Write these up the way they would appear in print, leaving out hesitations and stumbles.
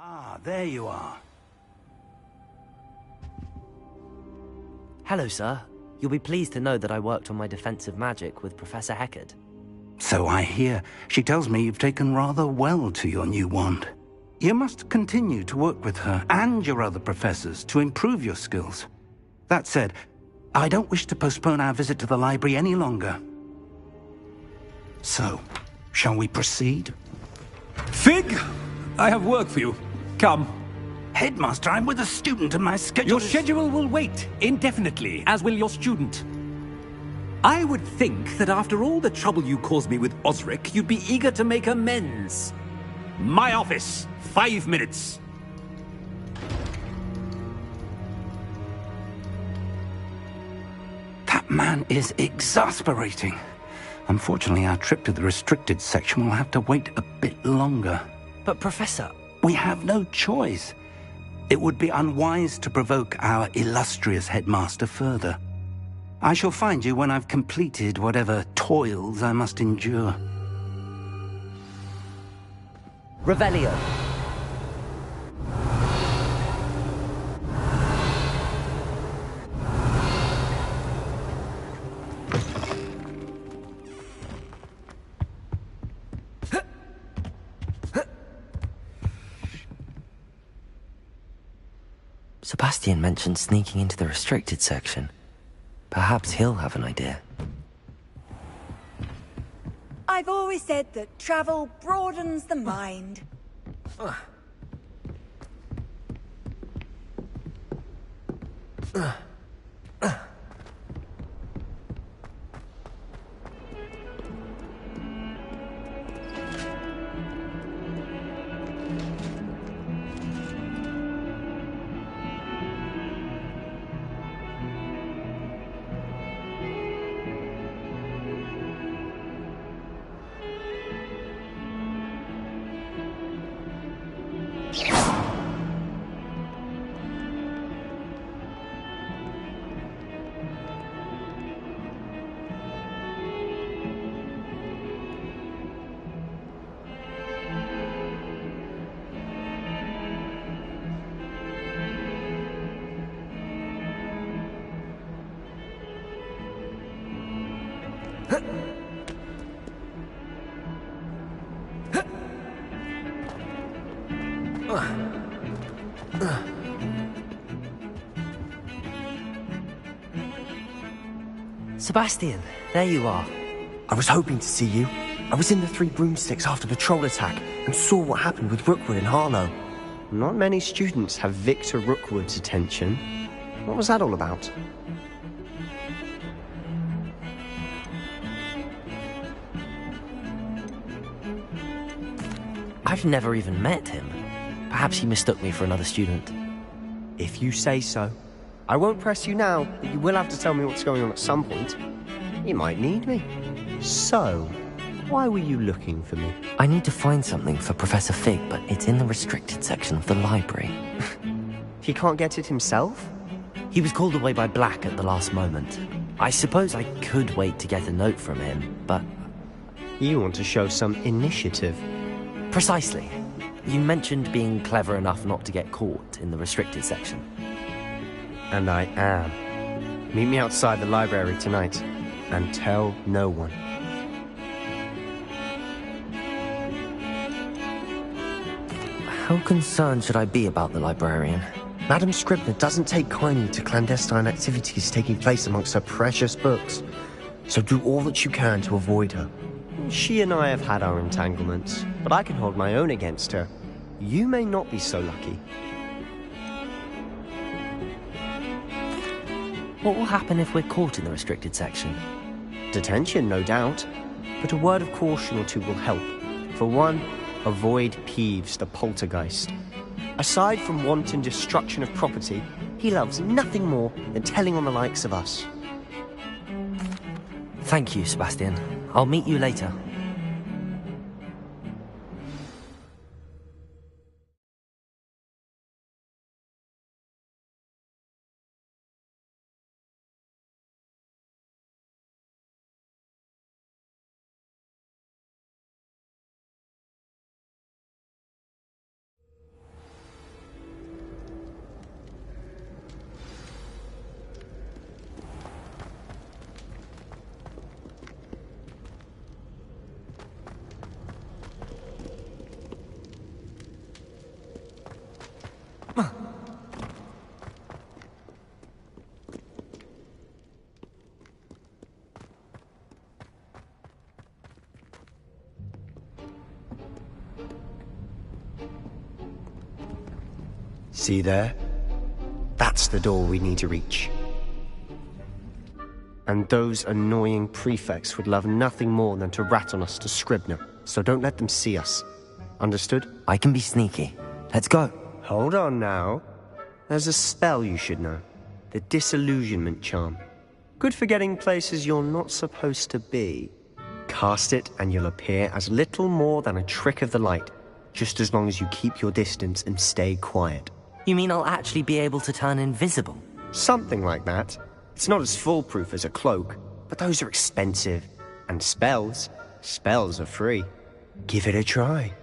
Ah, there you are. Hello, sir. You'll be pleased to know that I worked on my defensive magic with Professor Heckard. So I hear. She tells me you've taken rather well to your new wand. You must continue to work with her and your other professors to improve your skills. That said, I don't wish to postpone our visit to the library any longer. So, shall we proceed? Fig! I have work for you. Come. Headmaster, I'm with a student and my schedule Your schedule will wait indefinitely, as will your student. I would think that after all the trouble you caused me with Osric, you'd be eager to make amends. My office, 5 minutes. That man is exasperating. Unfortunately, our trip to the restricted section will have to wait a bit longer. But, Professor... We have no choice. It would be unwise to provoke our illustrious headmaster further. I shall find you when I've completed whatever toils I must endure. Revelio. Sebastian mentioned sneaking into the restricted section. Perhaps he'll have an idea. I've always said that travel broadens the mind. Sebastian, there you are. I was hoping to see you. I was in the Three Broomsticks after the troll attack and saw what happened with Rookwood and Harlow. Not many students have Victor Rookwood's attention. What was that all about? I've never even met him. Perhaps he mistook me for another student. If you say so. I won't press you now, but you will have to tell me what's going on at some point. You might need me. So, why were you looking for me? I need to find something for Professor Fig, but it's in the restricted section of the library. He can't get it himself? He was called away by Black at the last moment. I suppose I could wait to get a note from him, but... You want to show some initiative. Precisely. You mentioned being clever enough not to get caught in the restricted section. And I am. Meet me outside the library tonight, and tell no one. How concerned should I be about the librarian? Madam Scribner doesn't take kindly to clandestine activities taking place amongst her precious books, so do all that you can to avoid her. She and I have had our entanglements, but I can hold my own against her. You may not be so lucky. What will happen if we're caught in the restricted section? Detention, no doubt, but a word of caution or two will help. For one, avoid Peeves the poltergeist. Aside from wanton destruction of property, he loves nothing more than telling on the likes of us. Thank you, Sebastian. I'll meet you later. See there? That's the door we need to reach. And those annoying prefects would love nothing more than to rat on us to Scribner, so don't let them see us. Understood? I can be sneaky. Let's go. Hold on now. There's a spell you should know. The Disillusionment Charm. Good for getting places you're not supposed to be. Cast it and you'll appear as little more than a trick of the light, just as long as you keep your distance and stay quiet. You mean I'll actually be able to turn invisible? Something like that. It's not as foolproof as a cloak, but those are expensive. And spells are free. Give it a try.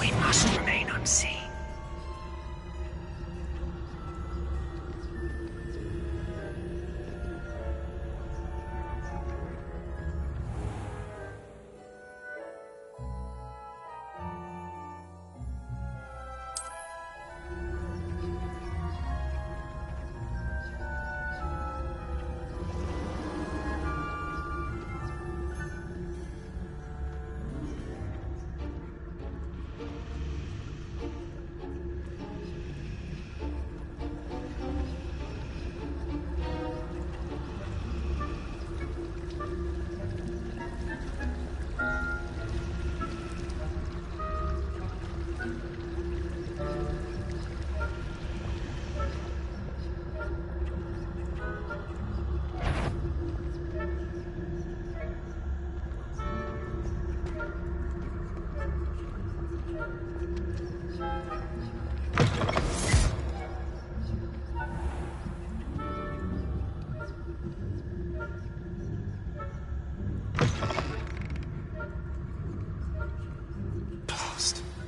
We must remain unseen.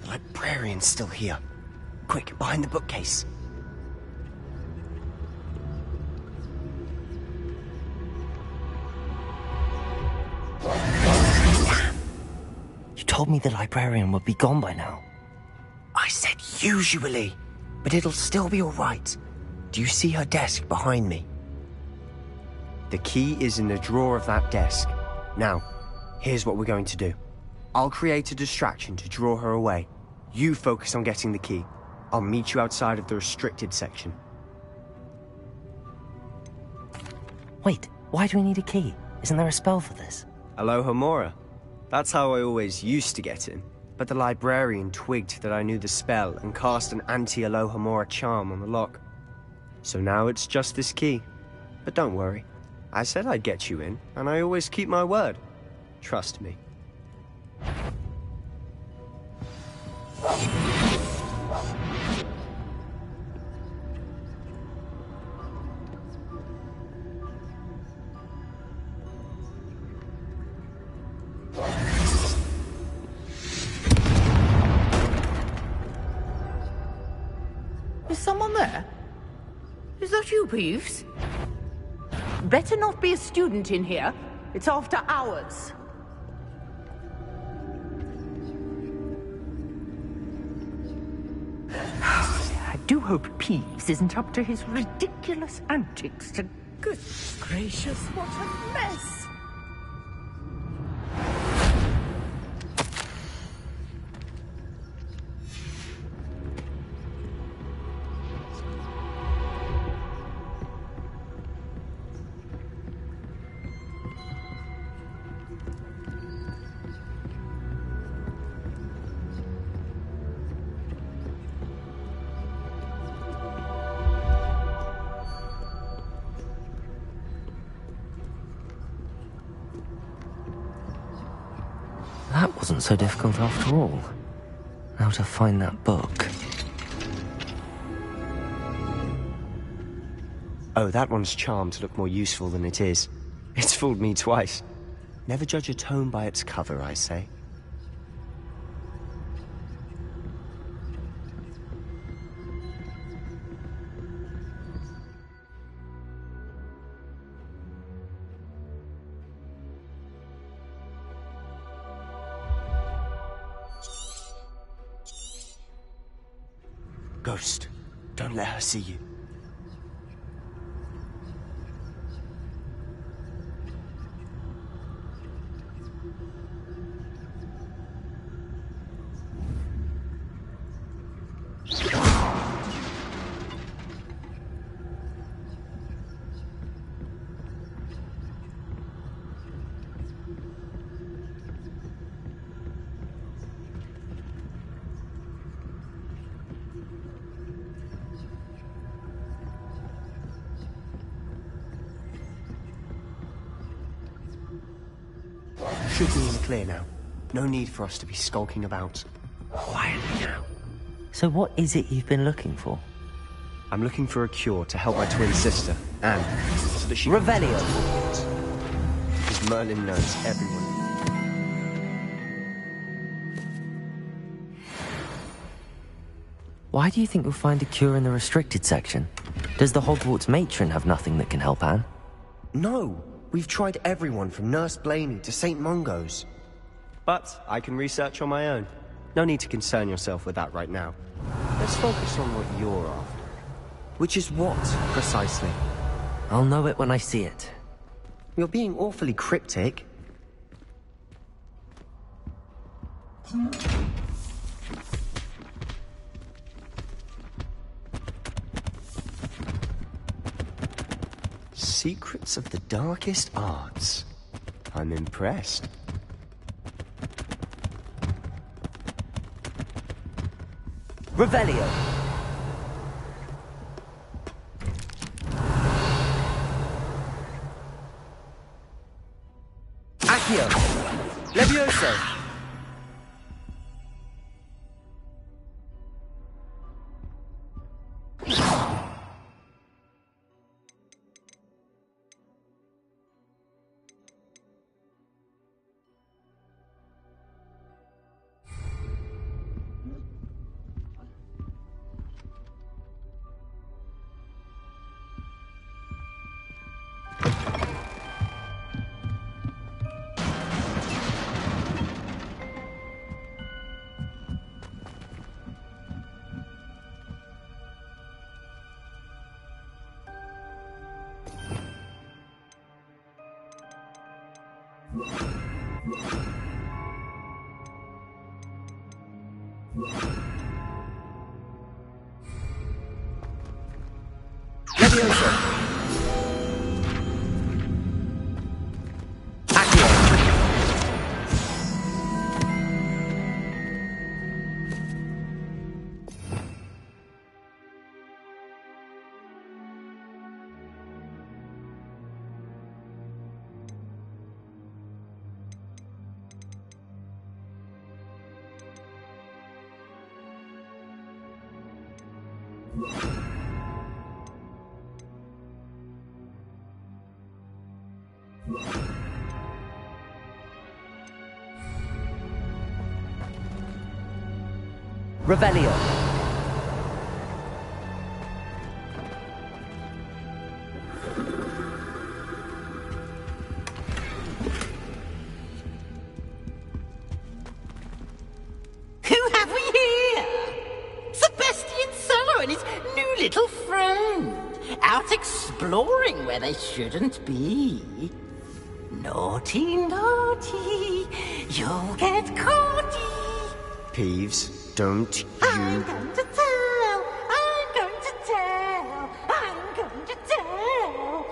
Librarian's still here. Quick, behind the bookcase. You told me the librarian would be gone by now. I said usually, but it'll still be all right. Do you see her desk behind me? The key is in the drawer of that desk. Now, here's what we're going to do. I'll create a distraction to draw her away. You focus on getting the key. I'll meet you outside of the restricted section. Wait, why do we need a key? Isn't there a spell for this? Alohomora. That's how I always used to get in. But the librarian twigged that I knew the spell and cast an anti-Alohomora charm on the lock. So now it's just this key. But don't worry. I said I'd get you in, and I always keep my word. Trust me. that you, Peeves? Better not be a student in here. It's after hours. I do hope Peeves isn't up to his ridiculous antics to... Good gracious, what a mess! That wasn't so difficult after all. How to find that book. Oh, that one's charmed to look more useful than it is. It's fooled me twice. Never judge a tome by its cover, I say. Ghost, don't let her see you. Should be in the clear now. No need for us to be skulking about. Quietly now. So what is it you've been looking for? I'm looking for a cure to help my twin sister, Anne, so that she... Revelio! Because Merlin knows everyone. Why do you think we'll find a cure in the restricted section? Does the Hogwarts matron have nothing that can help Anne? No! We've tried everyone from Nurse Blaney to St. Mungo's. But I can research on my own. No need to concern yourself with that right now. Let's focus on what you're after. Which is what, precisely? I'll know it when I see it. You're being awfully cryptic. Secrets of the darkest arts. I'm impressed. Revelio! Accio! Levioso! Levioso! Accio! Revelio! exploring where they shouldn't be. Naughty, naughty, you'll get caughty. Peeves, don't you... I'm going to tell, I'm going to tell, I'm going to tell.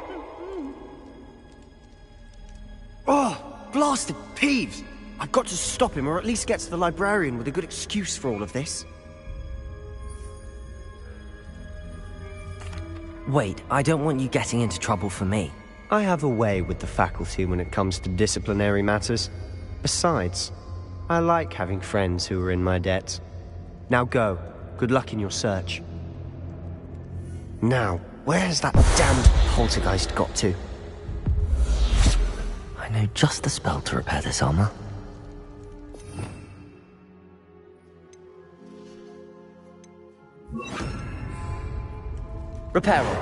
Oh, blasted Peeves! I've got to stop him, or at least get to the librarian with a good excuse for all of this. Wait, I don't want you getting into trouble for me. I have a way with the faculty when it comes to disciplinary matters. Besides, I like having friends who are in my debt. Now go. Good luck in your search. Now, where's that damned poltergeist got to? I know just the spell to repair this armor. Repair it.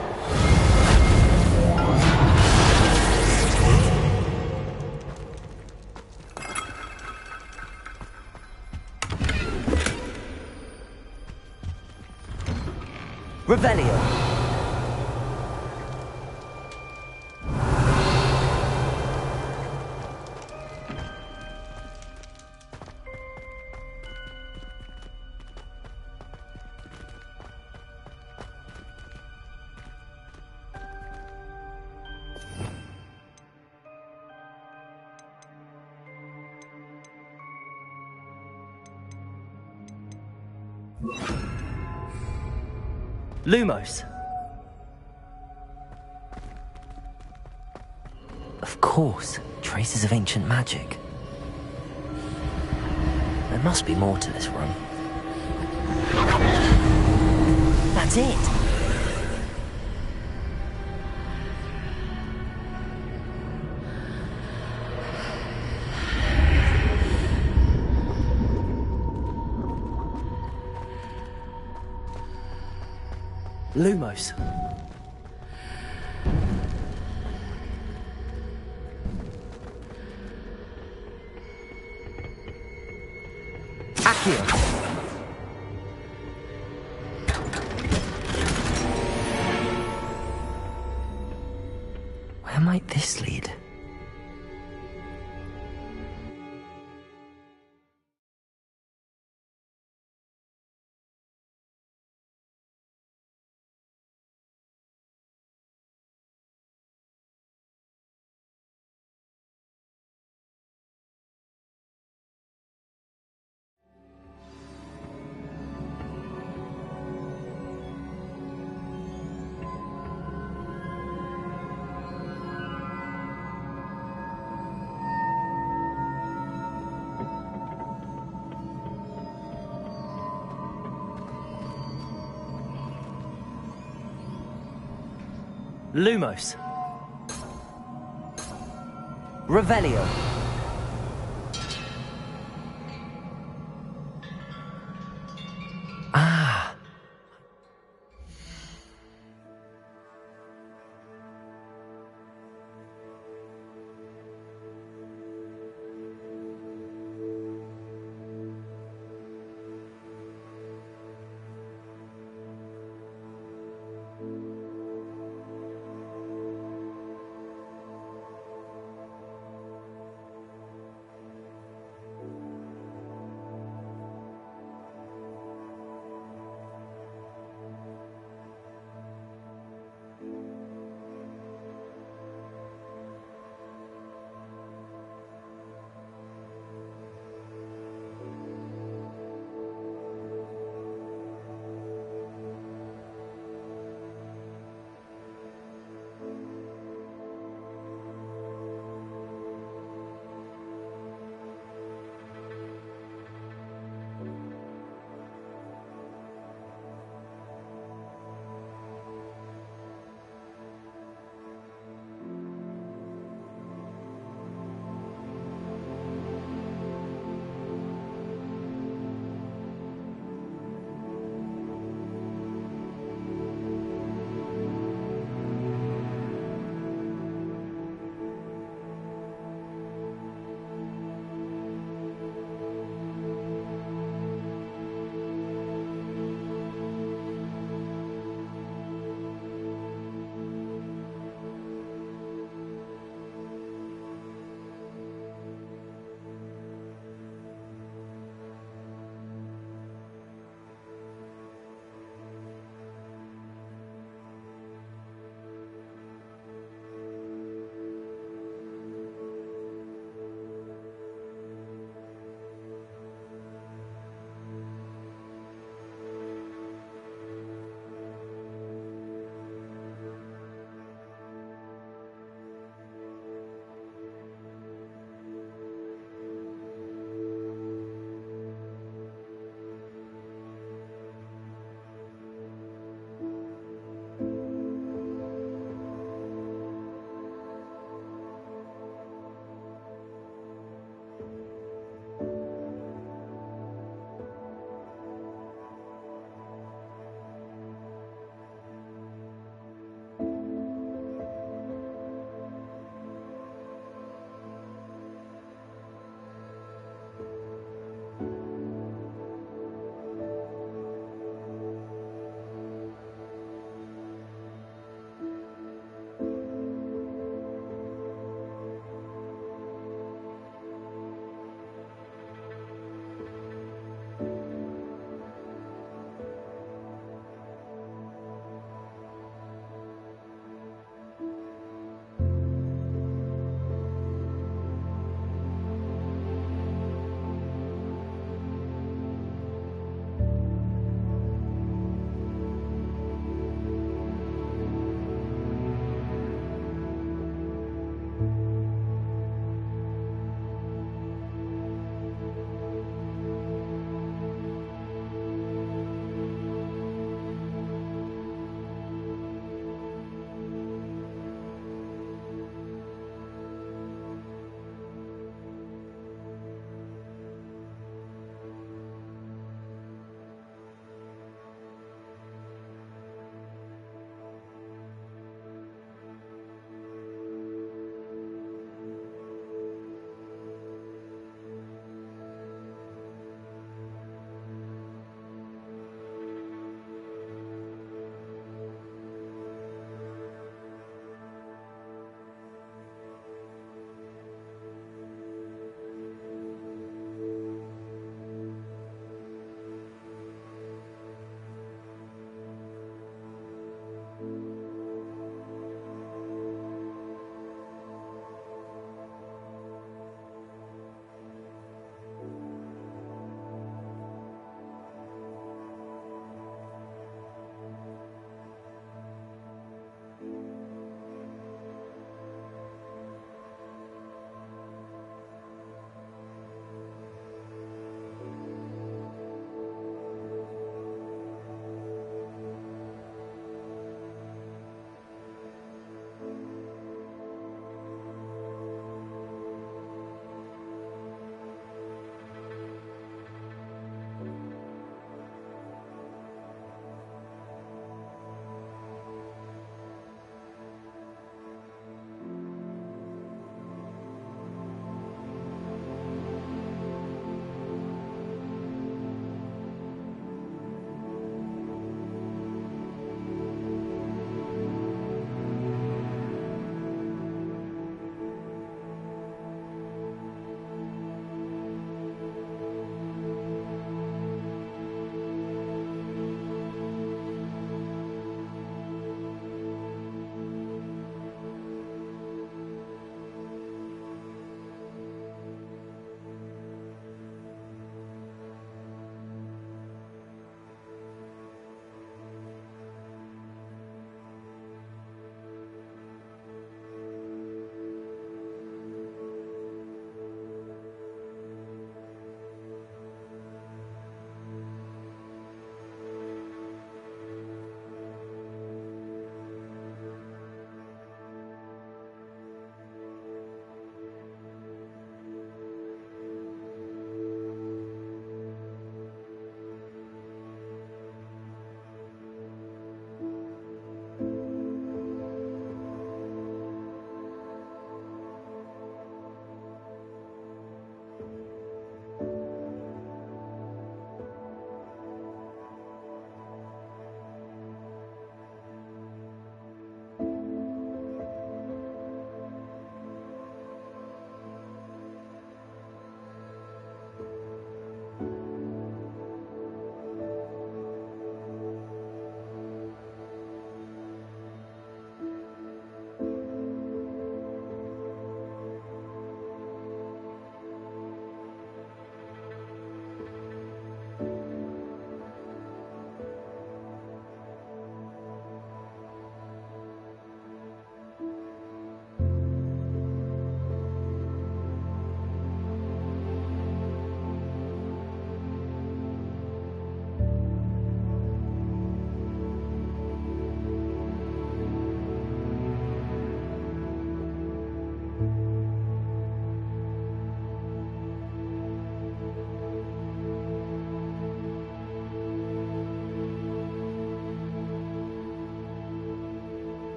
Revelio. Lumos. Of course, traces of ancient magic. There must be more to this room. That's it! Lumos. Accio. Where might this lead? Lumos. Revelio. Ah.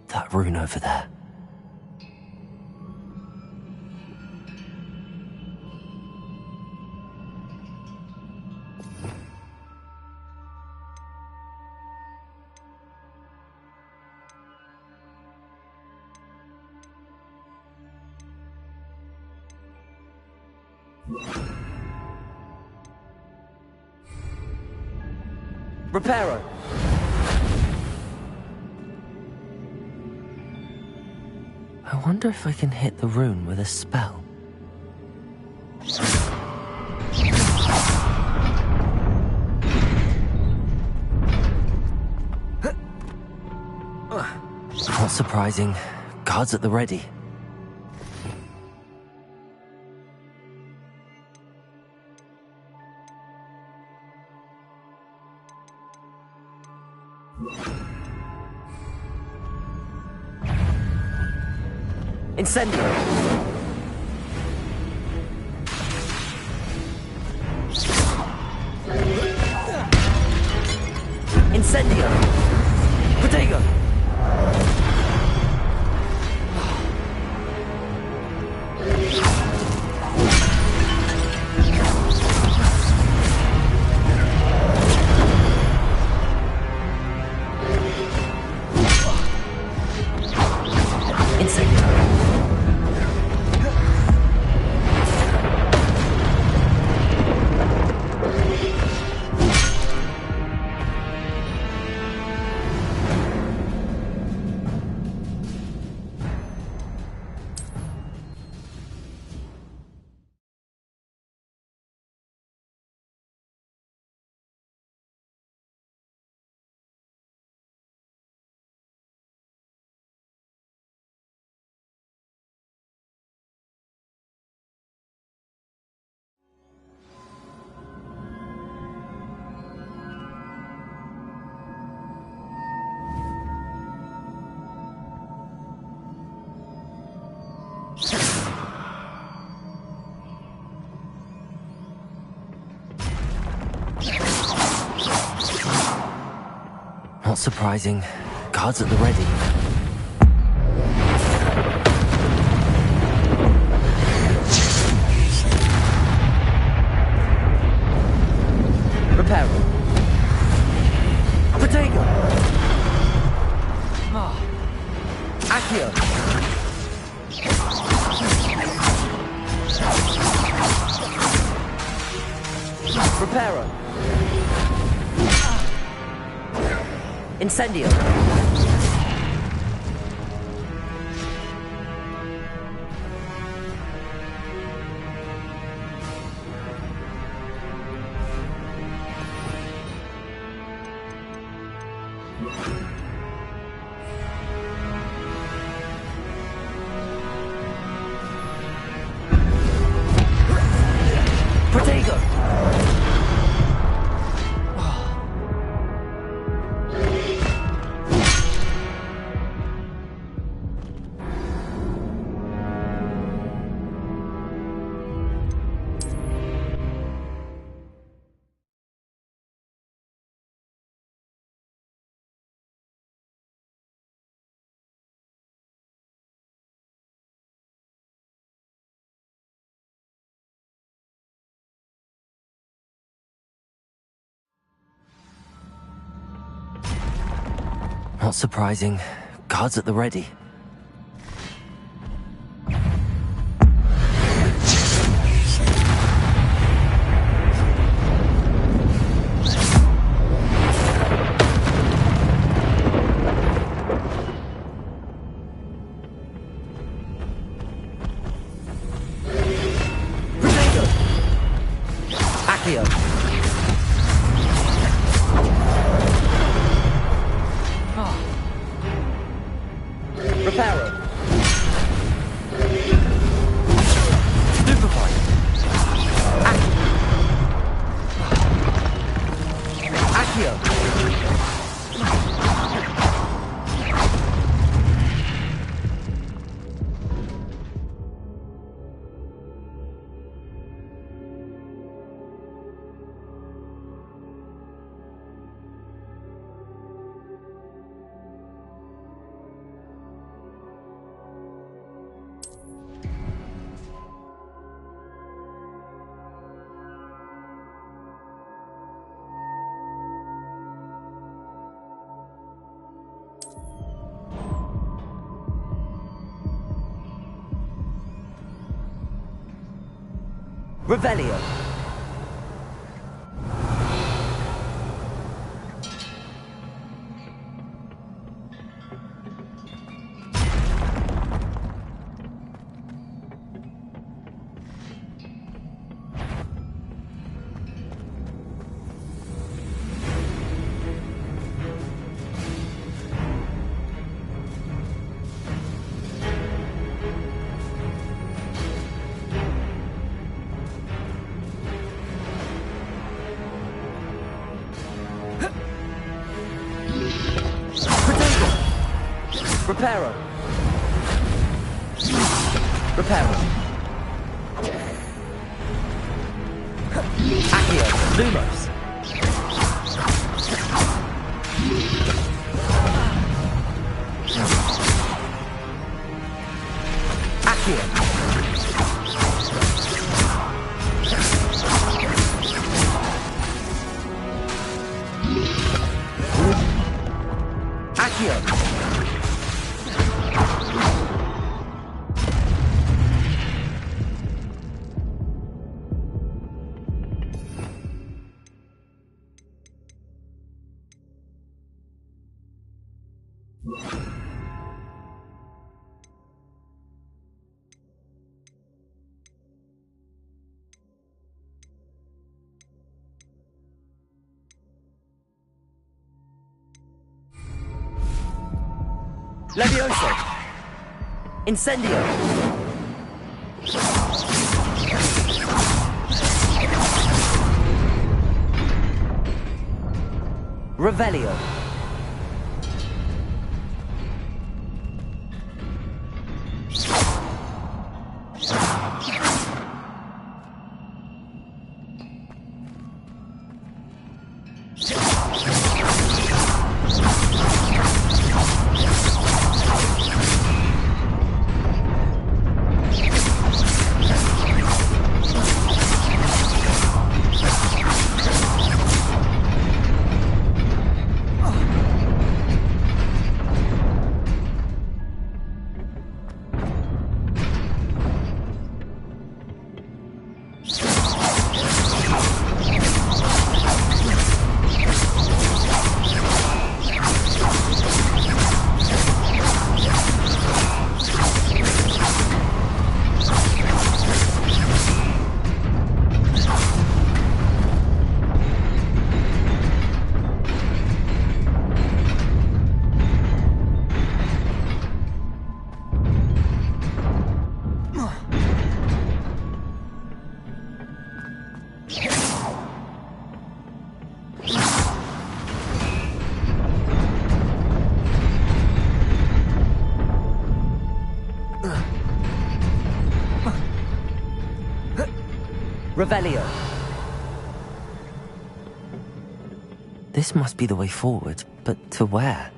That rune over there. Reparo! I wonder if I can hit the rune with a spell. Not surprising. Guards at the ready. Incendio! Incendio! Protego! Not surprising. Guards at the ready. Reparo. Protego. Accio. Reparo. Incendio! Protego! Not surprising. Guards at the ready. Protego! Accio! Reparo. Stupefy. Accio. Revelio. Reparo. Reparo. Accio. Lumos. Accio. Accio. Levioso. Incendio. Revelio. Revelio. This must be the way forward, but to where?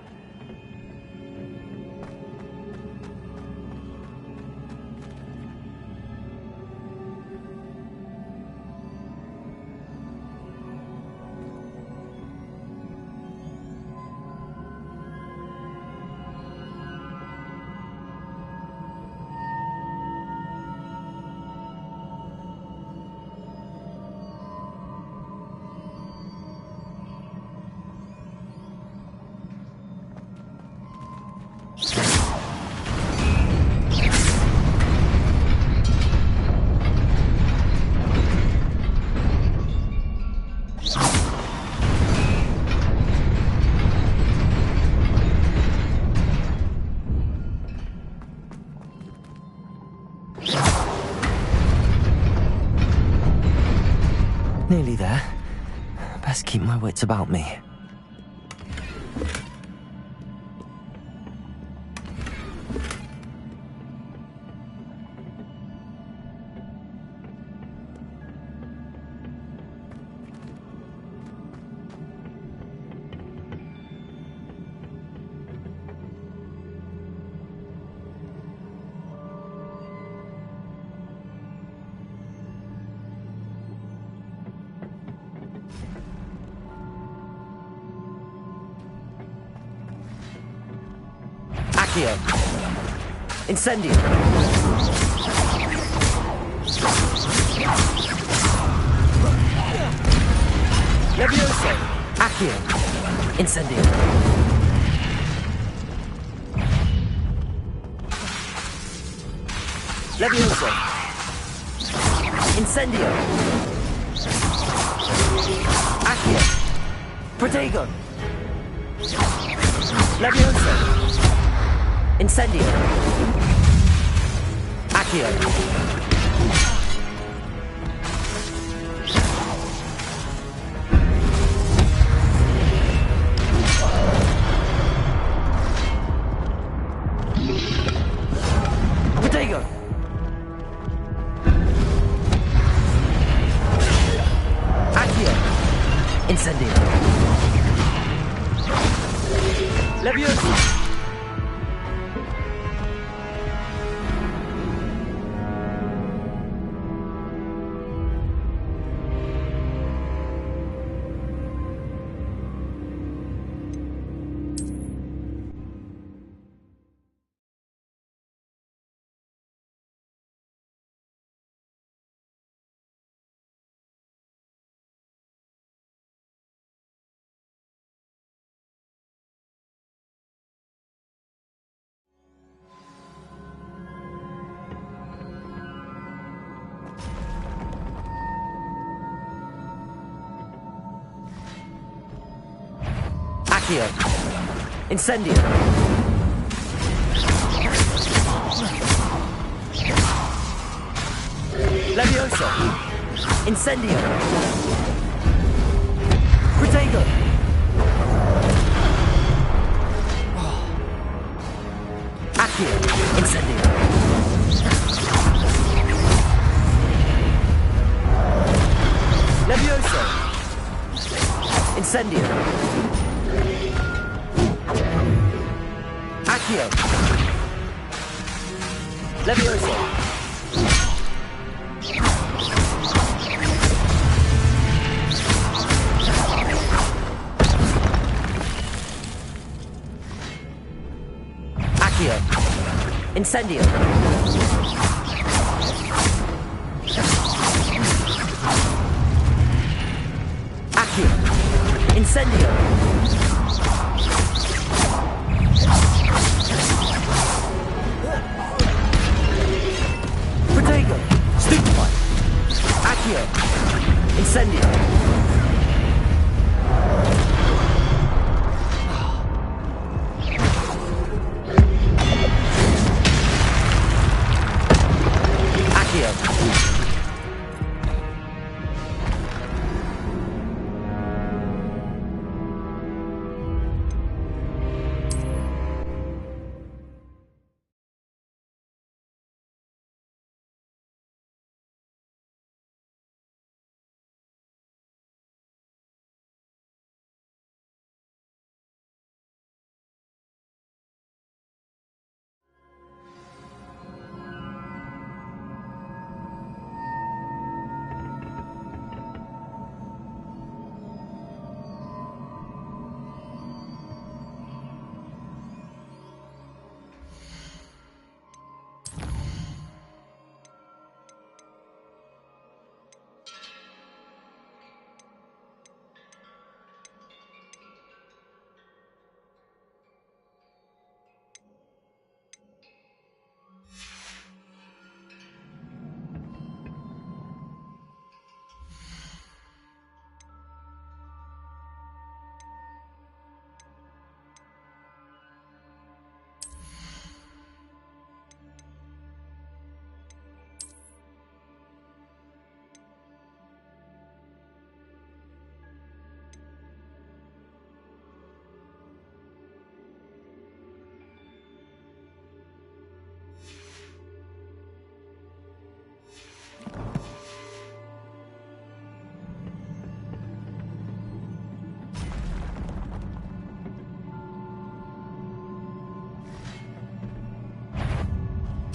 Nearly there. Best keep my wits about me. Accio. Incendio. Accio. Incendio. Levioso. Incendio. Accio. Protego. Levioso. Incendio. Accio. Protego. Accio. Incendio. Levioso. Accio. Incendio. Levioso. Incendio. Protego. Accio. Incendio. Levioso. Incendio. Accio. Levioso. Accio. Incendio. Accio. Incendio. Protego. Stupefy. Accio. Incendio. Accio.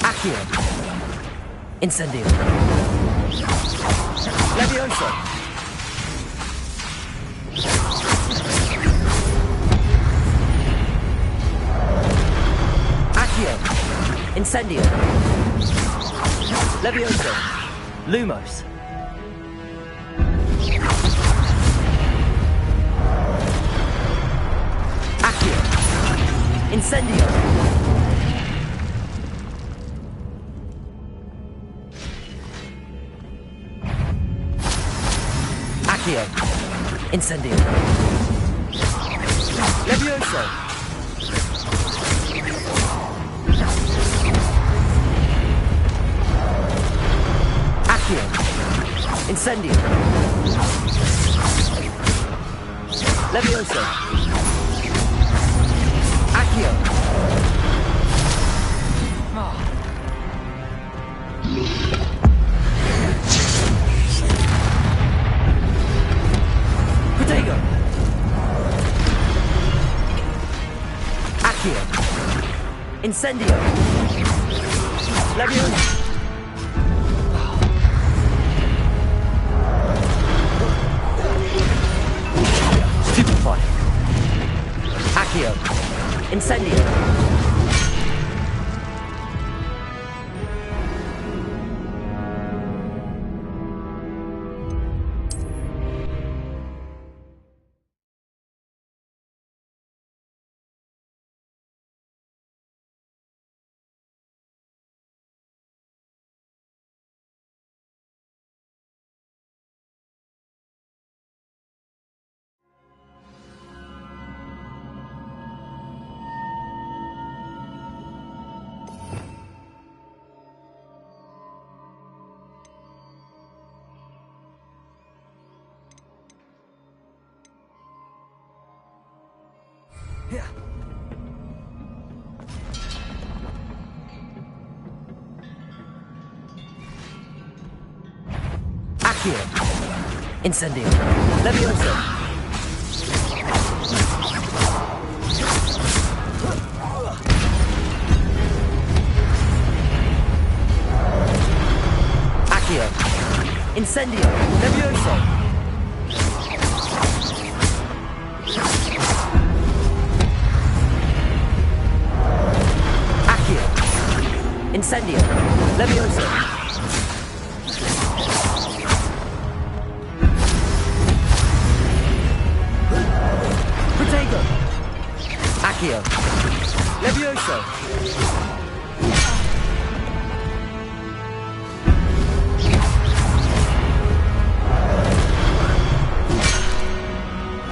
Accio. Incendio. Levioso. Accio. Incendio. Levioso. Lumos. Incendio! Accio! Incendio! Levioso! Accio! Incendio! Levioso! Accio! Protego! Accio! Incendio! Levioso! Stupefy! Accio! Incendio! Accio! Incendio! Levioso! Accio! Incendio! Levioso! Accio! Incendio! Levioso! Protego! Accio! Levioso!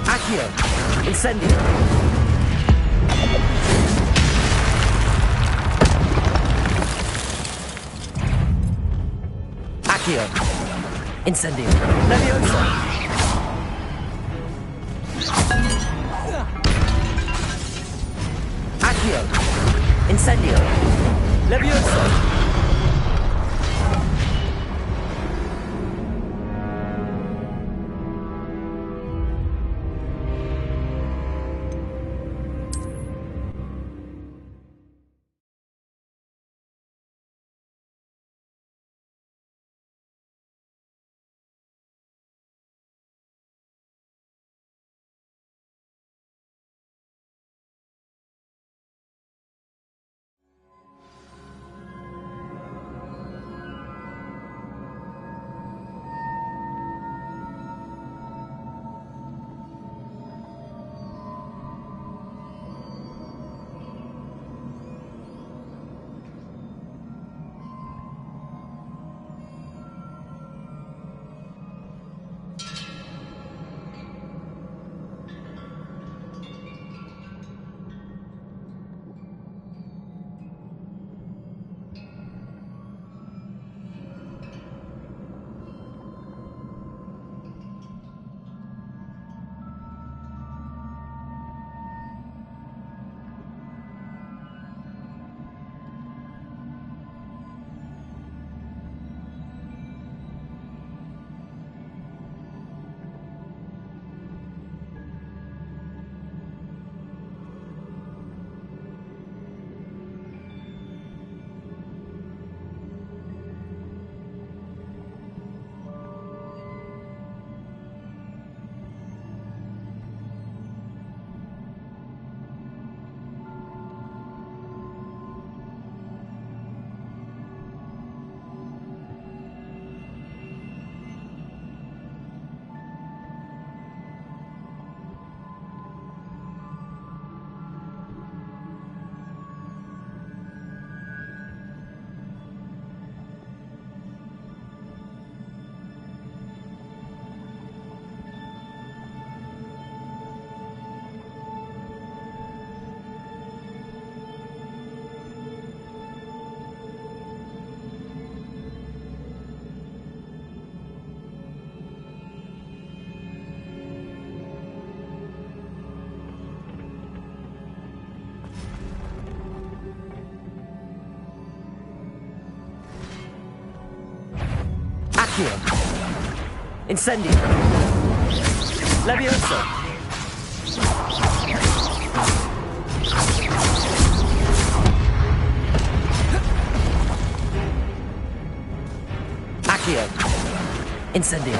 Accio! Incendio! Accio! Incendio! Levioso! Accio! Incendio! Levioso! Accio. Incendio. Levioso. Accio. Incendio.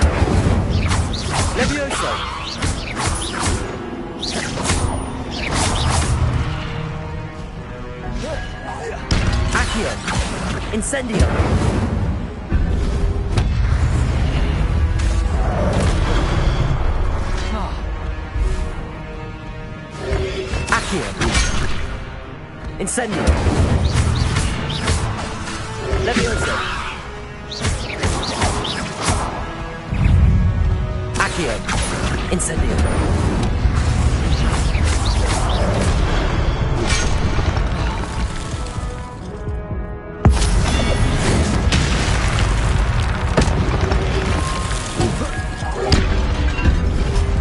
Levioso. Accio. Incendio. Accio. Incendio. Levioso. Accio. Incendio.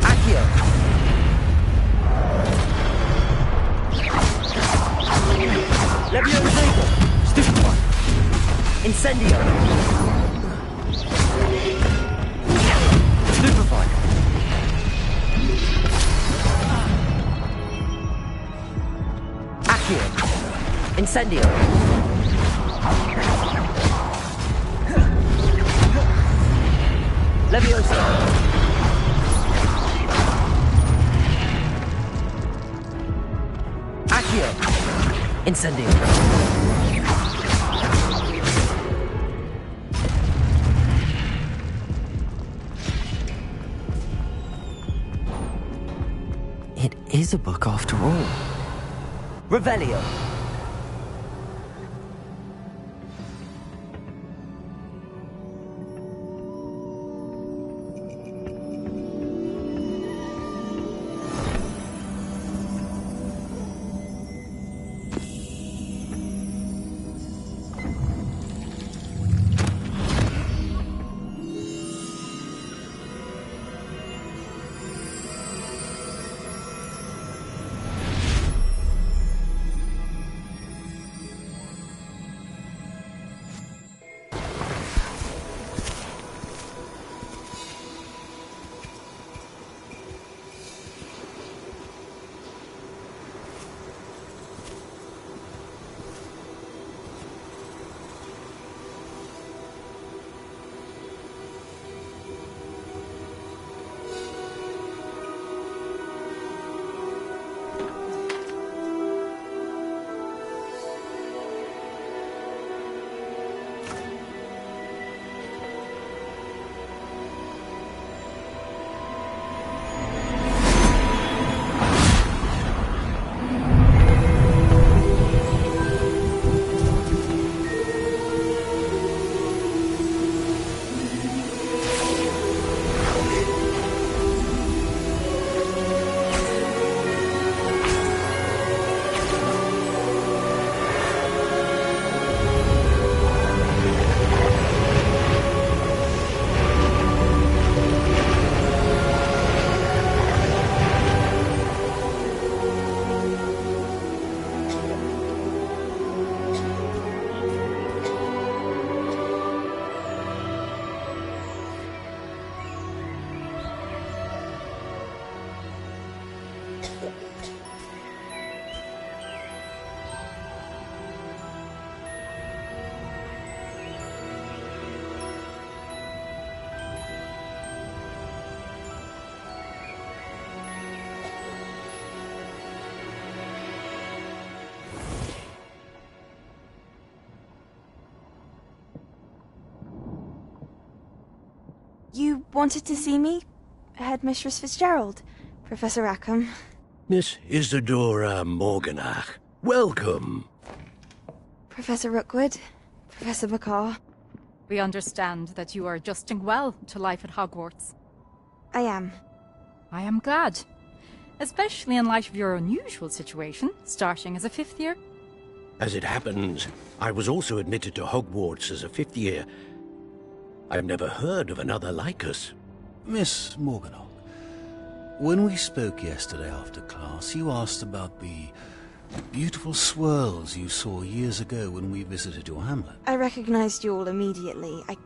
Accio. Levioso. Stupefy. Incendio. Stupefy. Accio. Incendio. Levioso. Accio. Incendio. It is a book after all. Revelio. You wanted to see me? Headmistress Fitzgerald? Professor Rackham? Miss Isadora Morganach, welcome. Professor Rookwood? Professor McCaw? We understand that you are adjusting well to life at Hogwarts. I am. I am glad. Especially in light of your unusual situation, starting as a 5th year. As it happens, I was also admitted to Hogwarts as a 5th year. I've never heard of another like us. Miss Morganach, when we spoke yesterday after class, you asked about the beautiful swirls you saw years ago when we visited your hamlet. I recognized you all immediately. I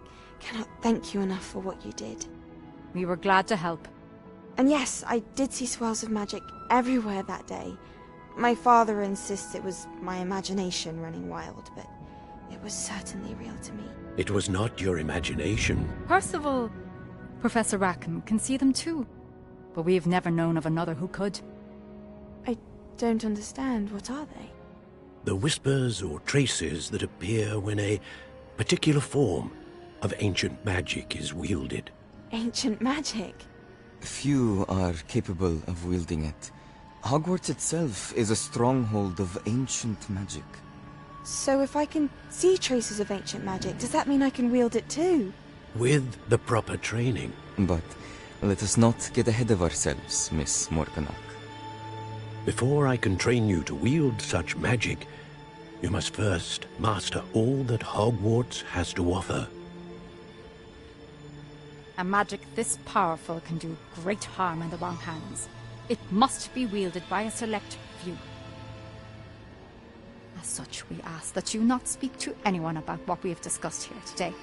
cannot thank you enough for what you did. We were glad to help. And yes, I did see swirls of magic everywhere that day. My father insists it was my imagination running wild, but it was certainly real to me. It was not your imagination. Percival, Professor Rackham can see them too. But we've never known of another who could. I don't understand. What are they? The whispers or traces that appear when a particular form of ancient magic is wielded. Ancient magic? Few are capable of wielding it. Hogwarts itself is a stronghold of ancient magic. So if I can see traces of ancient magic, does that mean I can wield it too? With the proper training. But let us not get ahead of ourselves, Miss Morganach. Before I can train you to wield such magic, you must first master all that Hogwarts has to offer. A magic this powerful can do great harm in the wrong hands. It must be wielded by a select few. As such, we ask that you not speak to anyone about what we have discussed here today.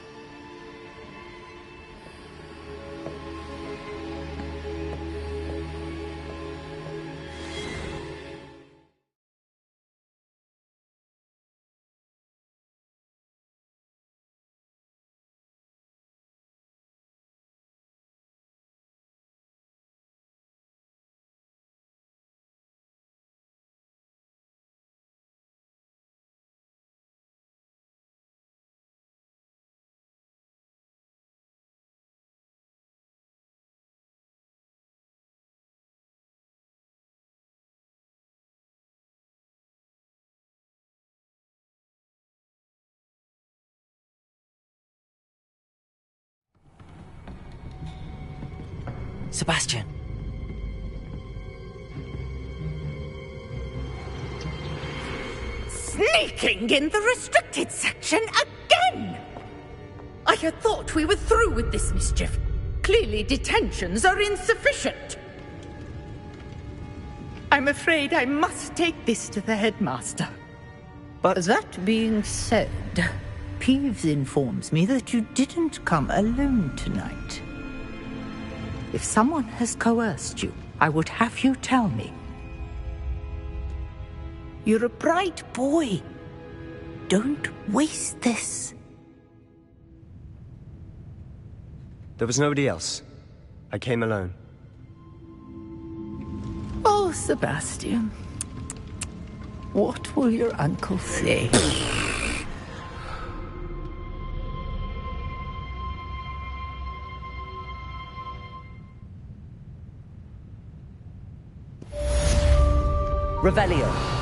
Sebastian! Sneaking in the restricted section again! I had thought we were through with this mischief. Clearly detentions are insufficient. I'm afraid I must take this to the headmaster. But that being said, Peeves informs me that you didn't come alone tonight. If someone has coerced you, I would have you tell me. You're a bright boy. Don't waste this. there was nobody else. I came alone. Oh, Sebastian. What will your uncle say? Revelio.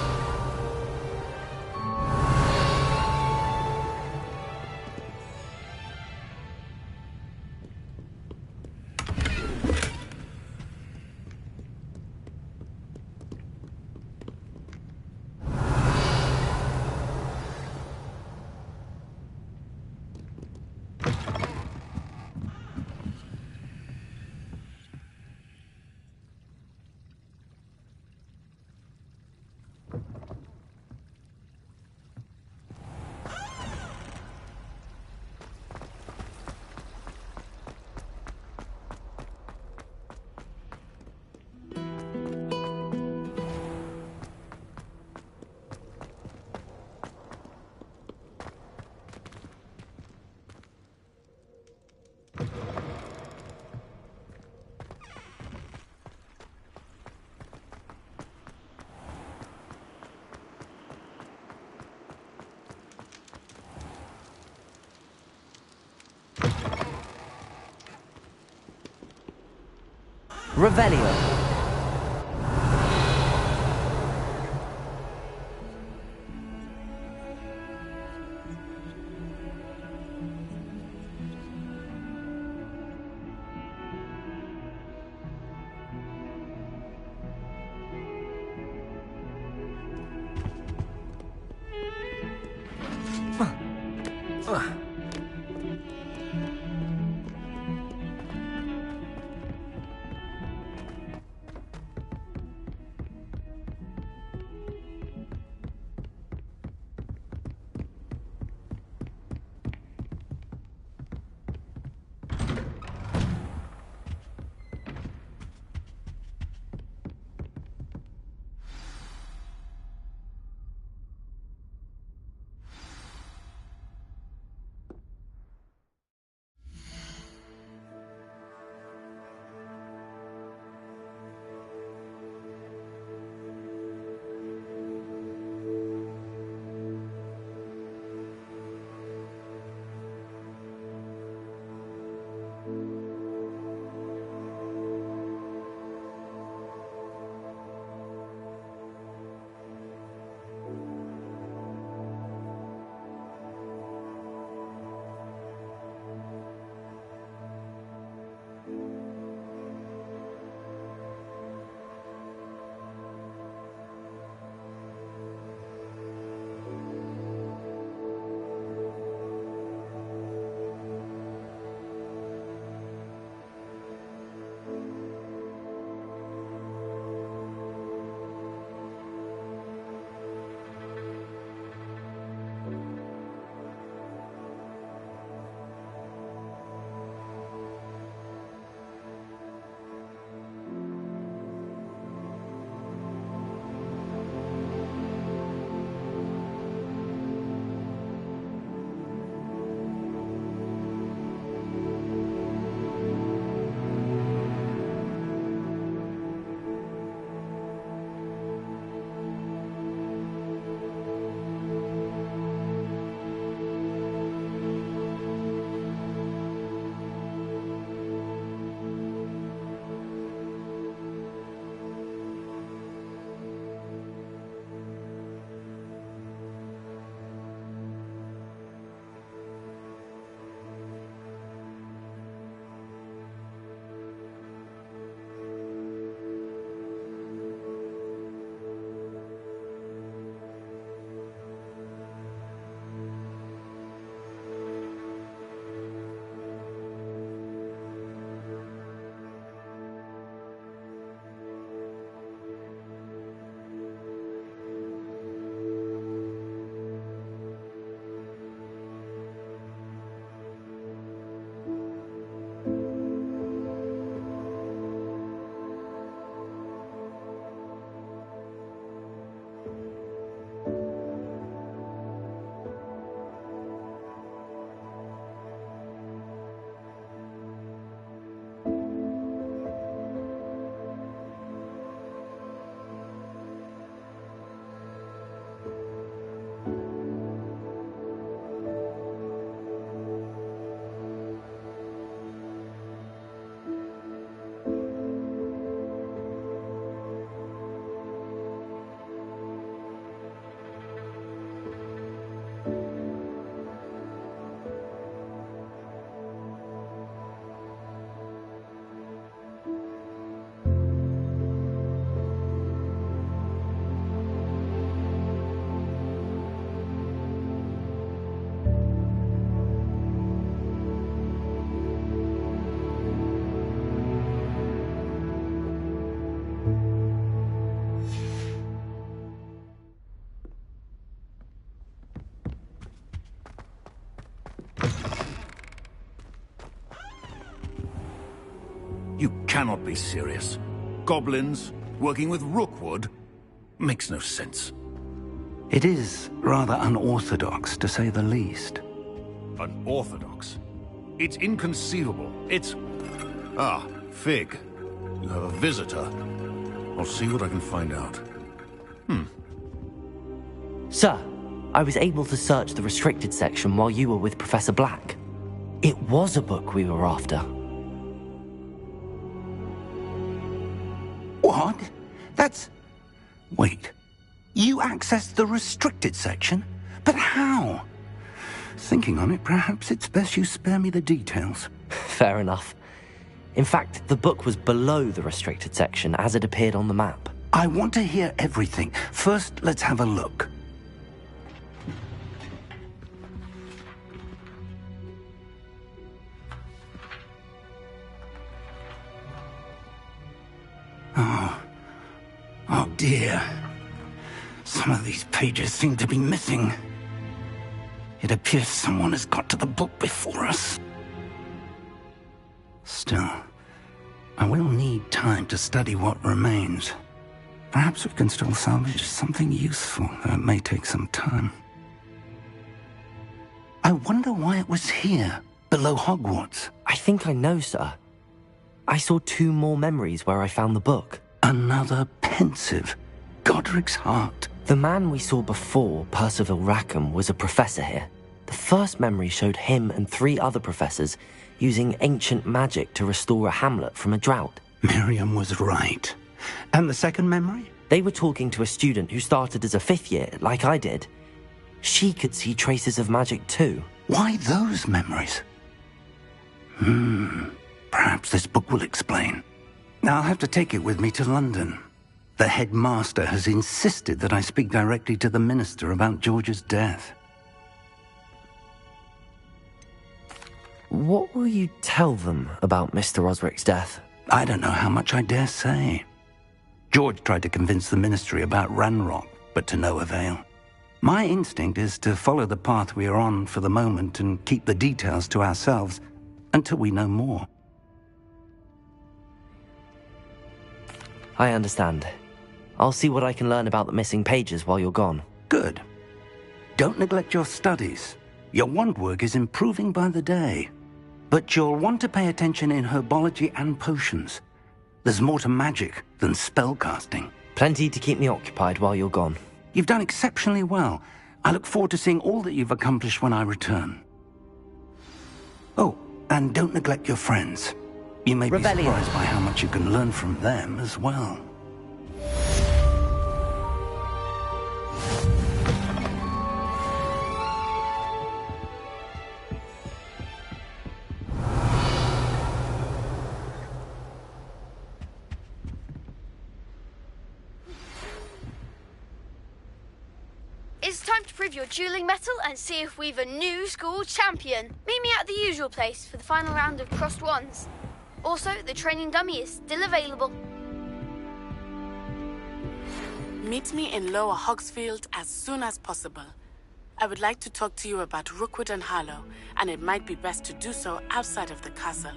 Revelio. You cannot be serious. Goblins working with Rookwood? Makes no sense. It is rather unorthodox, to say the least. Unorthodox? It's inconceivable. It's... Ah, Fig. You have a visitor. I'll see what I can find out. Sir, I was able to search the restricted section while you were with Professor Black. It was a book we were after. What? That's... Wait. You accessed the restricted section? But how? Thinking on it, perhaps it's best you spare me the details. Fair enough. In fact, the book was below the restricted section as it appeared on the map. I want to hear everything. First, let's have a look. Oh dear. Some of these pages seem to be missing. It appears someone has got to the book before us. Still, I will need time to study what remains. Perhaps we can still salvage something useful, though it may take some time. I wonder why it was here, below Hogwarts. I think I know, sir. I saw 2 more memories where I found the book. Another pensive. Godric's heart. The man we saw before, Percival Rackham, was a professor here. The first memory showed him and 3 other professors using ancient magic to restore a hamlet from a drought. Miriam was right. And the second memory? They were talking to a student who started as a 5th year, like I did. She could see traces of magic too. Why those memories? Perhaps this book will explain. I'll have to take it with me to London. The headmaster has insisted that I speak directly to the minister about George's death. What will you tell them about Mr. Osric's death? I don't know how much I dare say. George tried to convince the ministry about Ranrock, but to no avail. My instinct is to follow the path we are on for the moment and keep the details to ourselves until we know more. I understand. I'll see what I can learn about the missing pages while you're gone. Good. Don't neglect your studies. Your wand work is improving by the day. But you'll want to pay attention in herbology and potions. There's more to magic than spellcasting. Plenty to keep me occupied while you're gone. You've done exceptionally well. I look forward to seeing all that you've accomplished when I return. Oh, and don't neglect your friends. You may be surprised by how much you can learn from them as well. It's time to prove your dueling mettle and see if we've a new school champion. Meet me at the usual place for the final round of crossed wands. Also, the training dummy is still available. Meet me in Lower Hogsfield as soon as possible. I would like to talk to you about Rookwood and Harlow, and it might be best to do so outside of the castle.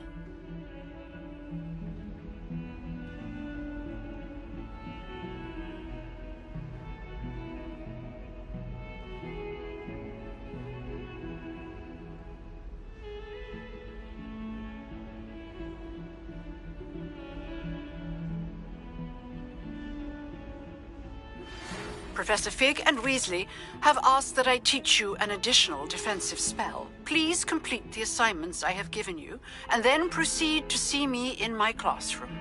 Professor Fig and Weasley have asked that I teach you an additional defensive spell. Please complete the assignments I have given you, and then proceed to see me in my classroom.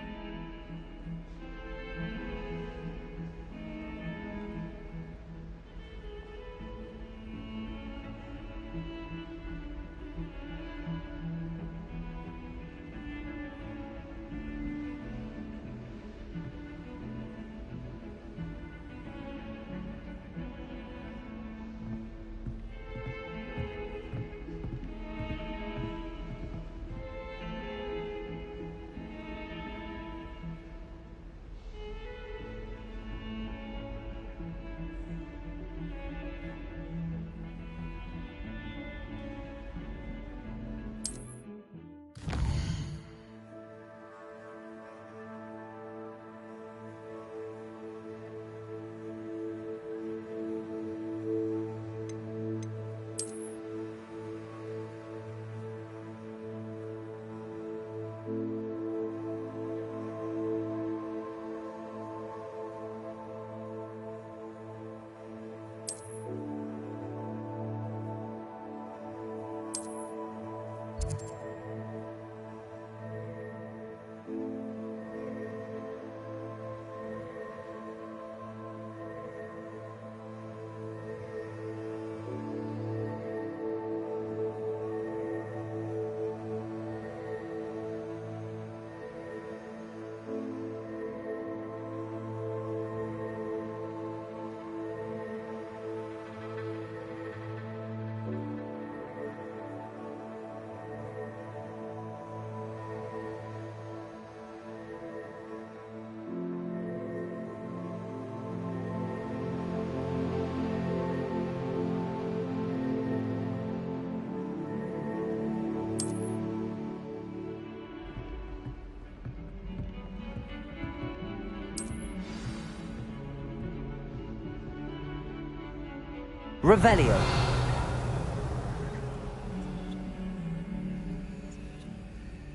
Revelio.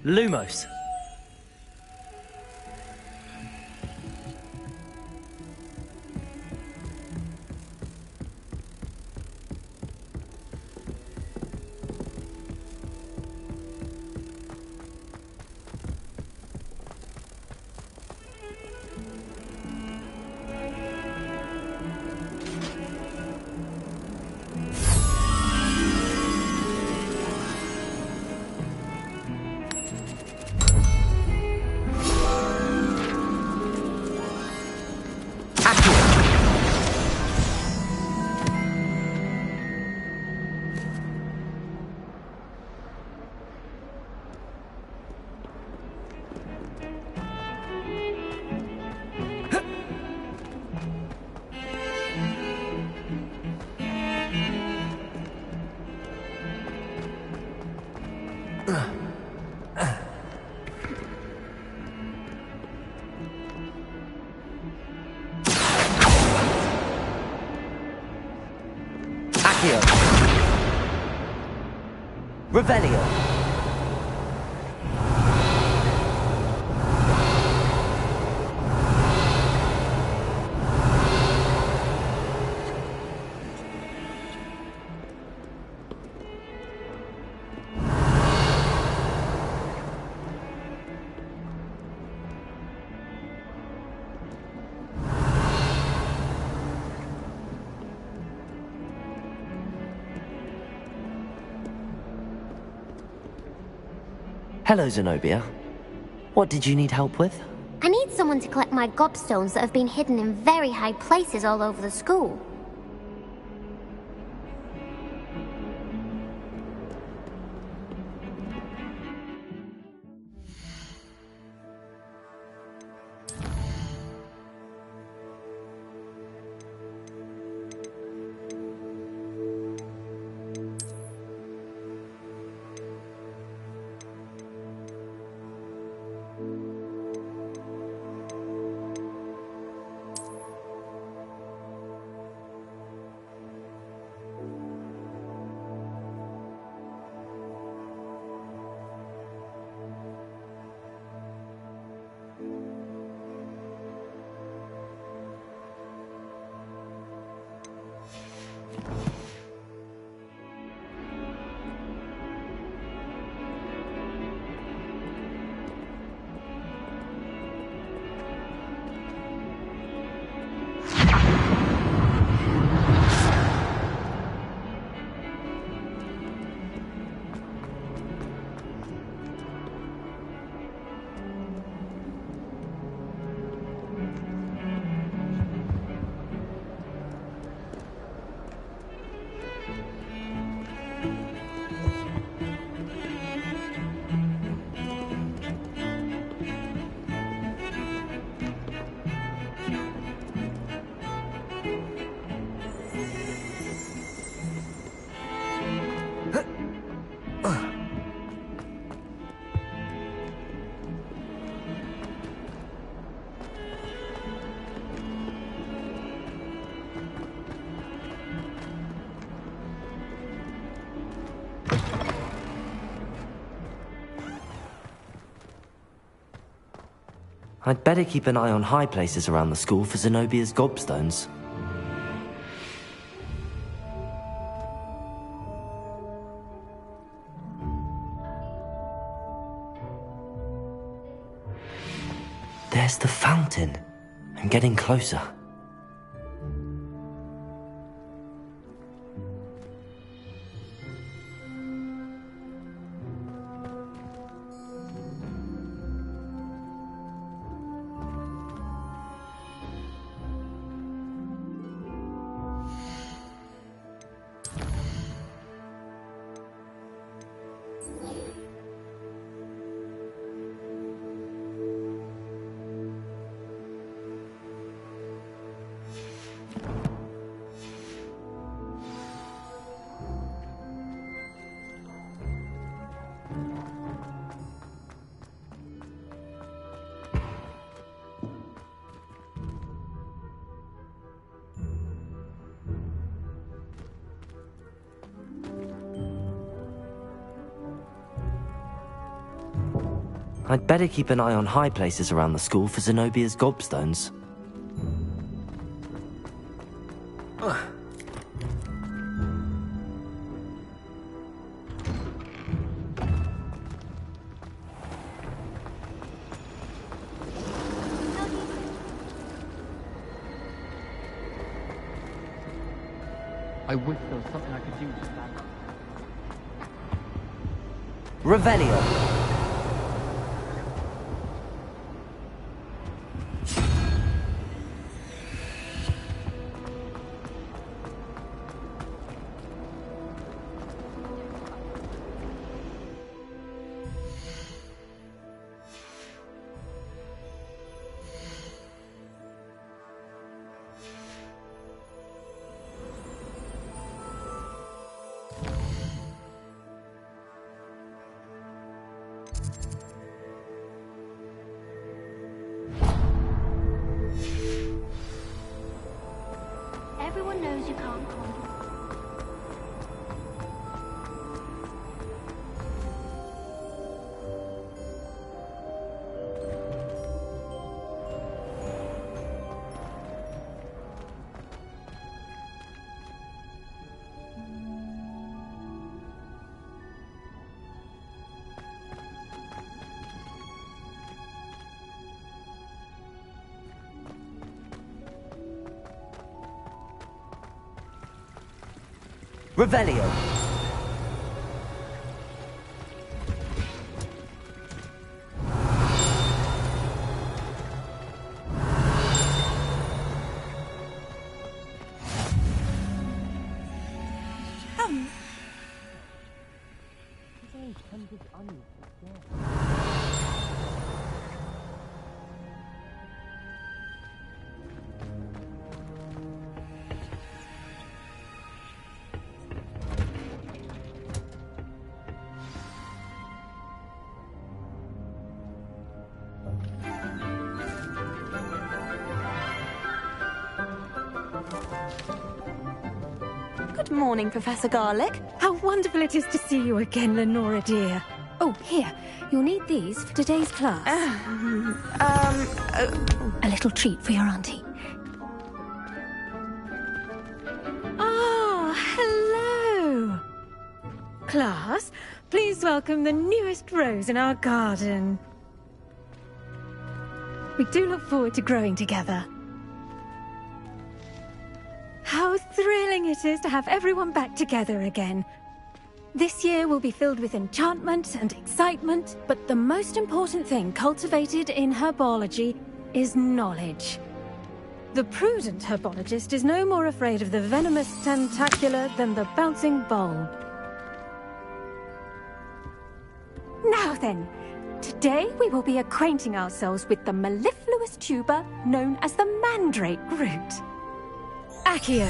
Lumos. Revelio. Hello, Zenobia. What did you need help with? I need someone to collect my gobstones that have been hidden in very high places all over the school. I'd better keep an eye on high places around the school for Zenobia's gobstones. There's the fountain. I'm getting closer. I'd better keep an eye on high places around the school for Zenobia's gobstones. I wish there was something I could do to stop her. Revelio. Everyone knows you can't call. Revelio. Good morning, Professor Garlick. How wonderful it is to see you again, Lenora dear. Oh, here. You'll need these for today's class. A little treat for your auntie. Ah, hello. Class, please welcome the newest rose in our garden. We do look forward to growing together. How thrilling it is to have everyone back together again. This year will be filled with enchantment and excitement, but the most important thing cultivated in herbology is knowledge. The prudent herbologist is no more afraid of the venomous tentacular than the bouncing bulb. Now then, today we will be acquainting ourselves with the mellifluous tuber known as the mandrake root. Accio.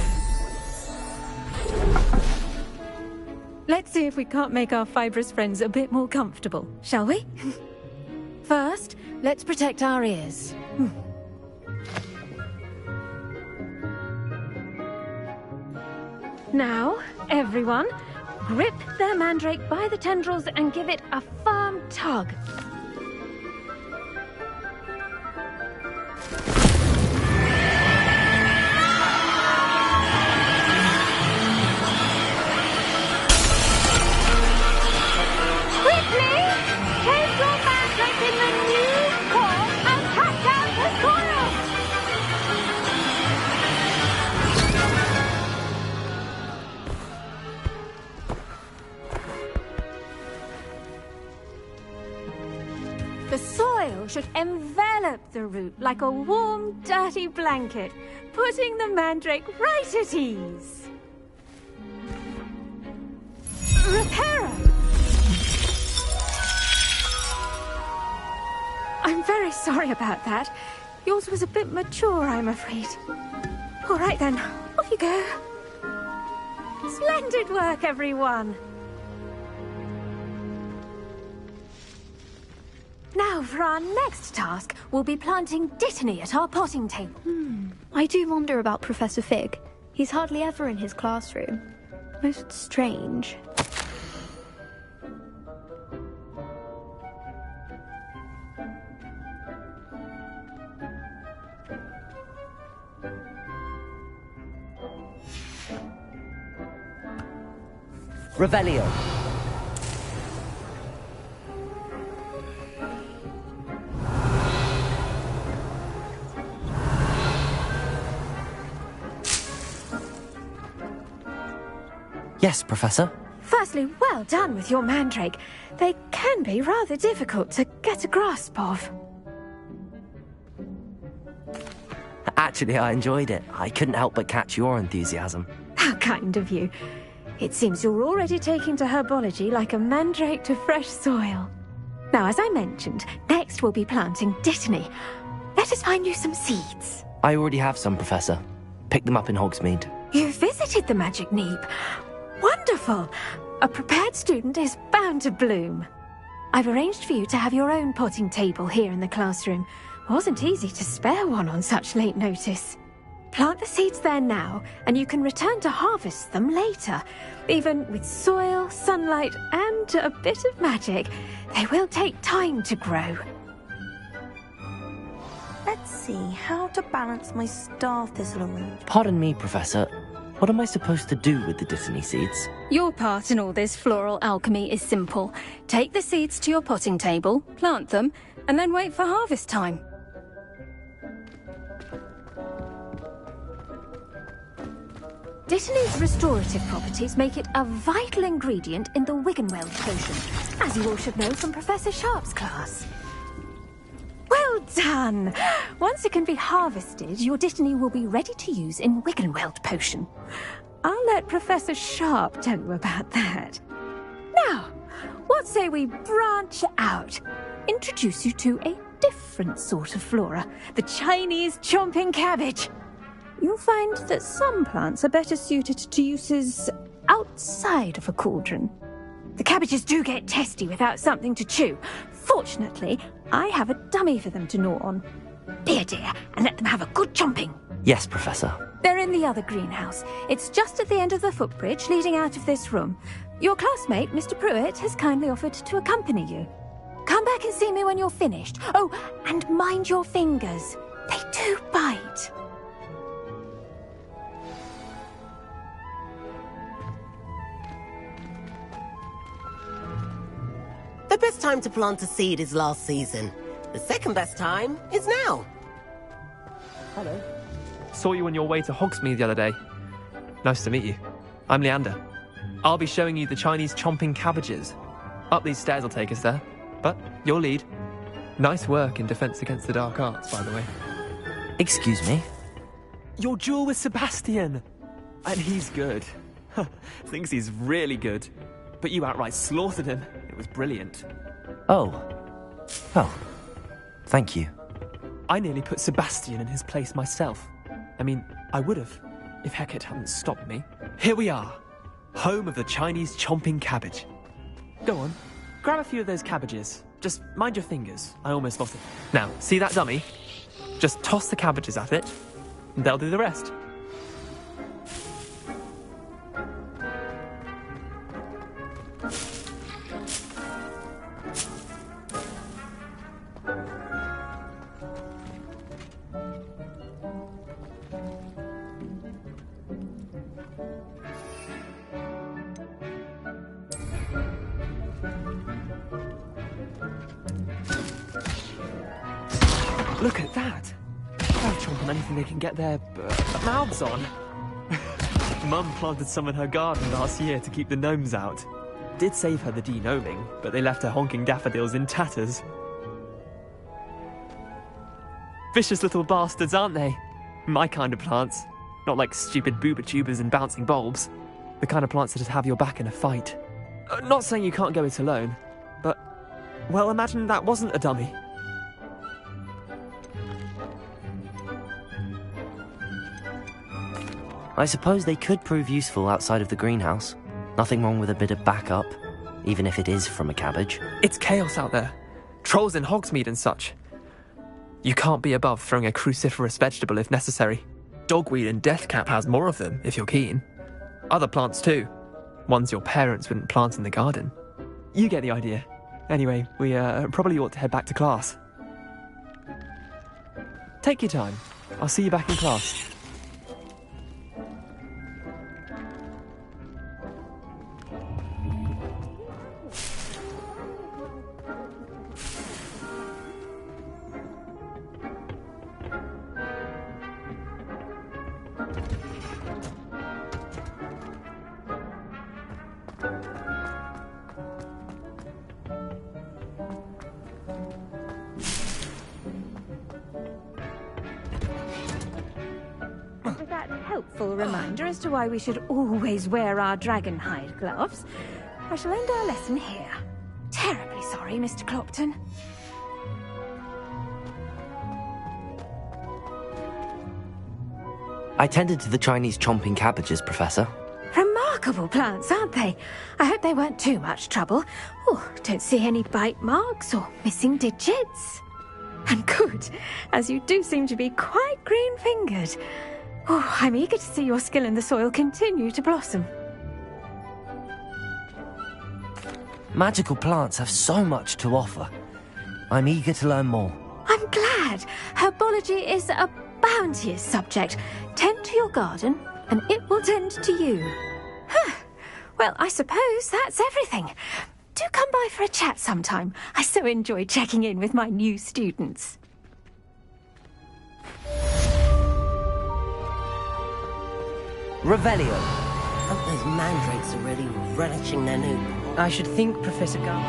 Let's see if we can't make our fibrous friends a bit more comfortable, shall we? First, let's protect our ears. Now, everyone, grip their mandrake by the tendrils and give it a firm tug. Should envelop the root like a warm, dirty blanket, putting the mandrake right at ease. Reparo! I'm very sorry about that. Yours was a bit mature, I'm afraid. All right then, off you go. Splendid work, everyone. Now, for our next task, we'll be planting Dittany at our potting table. I do wonder about Professor Fig. He's hardly ever in his classroom. Most strange. Revelio. Yes, Professor? Firstly, well done with your mandrake. They can be rather difficult to get a grasp of. Actually, I enjoyed it. I couldn't help but catch your enthusiasm. How kind of you. It seems you're already taking to herbology like a mandrake to fresh soil. Now, as I mentioned, next we'll be planting dittany. Let us find you some seeds. I already have some, Professor. Picked them up in Hogsmeade. You visited the Magic Neep. Wonderful! A prepared student is bound to bloom. I've arranged for you to have your own potting table here in the classroom. Wasn't easy to spare one on such late notice. Plant the seeds there now, and you can return to harvest them later. Even with soil, sunlight, and a bit of magic, they will take time to grow. Let's see how to balance my star thistle arrangement. Pardon me, Professor. What am I supposed to do with the dittany seeds? Your part in all this floral alchemy is simple. Take the seeds to your potting table, plant them, and then wait for harvest time. Dittany's restorative properties make it a vital ingredient in the Wiggenweld potion, as you all should know from Professor Sharp's class. Well done! Once it can be harvested, your dittany will be ready to use in Wiggenweld potion. I'll let Professor Sharp tell you about that. Now, what say we branch out? Introduce you to a different sort of flora, the Chinese chomping cabbage. You'll find that some plants are better suited to uses outside of a cauldron. The cabbages do get testy without something to chew. Fortunately, I have a dummy for them to gnaw on. Be a dear and let them have a good chomping. Yes, Professor. They're in the other greenhouse. It's just at the end of the footbridge leading out of this room. Your classmate, Mr. Pruitt, has kindly offered to accompany you. Come back and see me when you're finished. Oh, and mind your fingers. They do bite. The best time to plant a seed is last season. The second best time is now. Hello. Saw you on your way to Hogsmeade the other day. Nice to meet you. I'm Leander. I'll be showing you the Chinese chomping cabbages. Up these stairs will take us there. But your lead. Nice work in Defense Against the Dark Arts, by the way. Excuse me? Your duel with Sebastian! And he's good. Thinks he's really good. But you outright slaughtered him. It was brilliant. Oh. Oh. Thank you. I nearly put Sebastian in his place myself. I mean, I would have, if Hecate hadn't stopped me. Here we are. Home of the Chinese chomping cabbage. Go on. Grab a few of those cabbages. Just mind your fingers. I almost lost it. Now, see that dummy? Just toss the cabbages at it, and they'll do the rest. Look at that! They'll chomp on anything they can get their mouths on. Mum planted some in her garden last year to keep the gnomes out. Did save her the de-gnoming, but they left her honking daffodils in tatters. Vicious little bastards, aren't they? My kind of plants. Not like stupid booba tubers and bouncing bulbs. The kind of plants that'd have your back in a fight. Not saying you can't go it alone, but... well, imagine that wasn't a dummy. I suppose they could prove useful outside of the greenhouse. Nothing wrong with a bit of backup, even if it is from a cabbage. It's chaos out there. Trolls in Hogsmeade and such. You can't be above throwing a cruciferous vegetable if necessary. Dogweed and deathcap has more of them, if you're keen. Other plants too. Ones your parents wouldn't plant in the garden. You get the idea. Anyway, we probably ought to head back to class. Take your time. I'll see you back in class. that helpful reminder as to why we should always wear our dragonhide gloves, I shall end our lesson here. Terribly sorry, Mr. Clopton. I tended to the Chinese chomping cabbages, Professor. Remarkable plants, aren't they? I hope they weren't too much trouble. Oh, don't see any bite marks or missing digits. And good, as you do seem to be quite green-fingered. Oh, I'm eager to see your skill in the soil continue to blossom. Magical plants have so much to offer. I'm eager to learn more. I'm glad. Herbology is a bounteous subject. Tend to your garden, and it will tend to you. Huh. Well, I suppose that's everything. Do come by for a chat sometime. I so enjoy checking in with my new students. Revelio. Hope those mandrakes are really relishing their new... I should think, Professor Gump.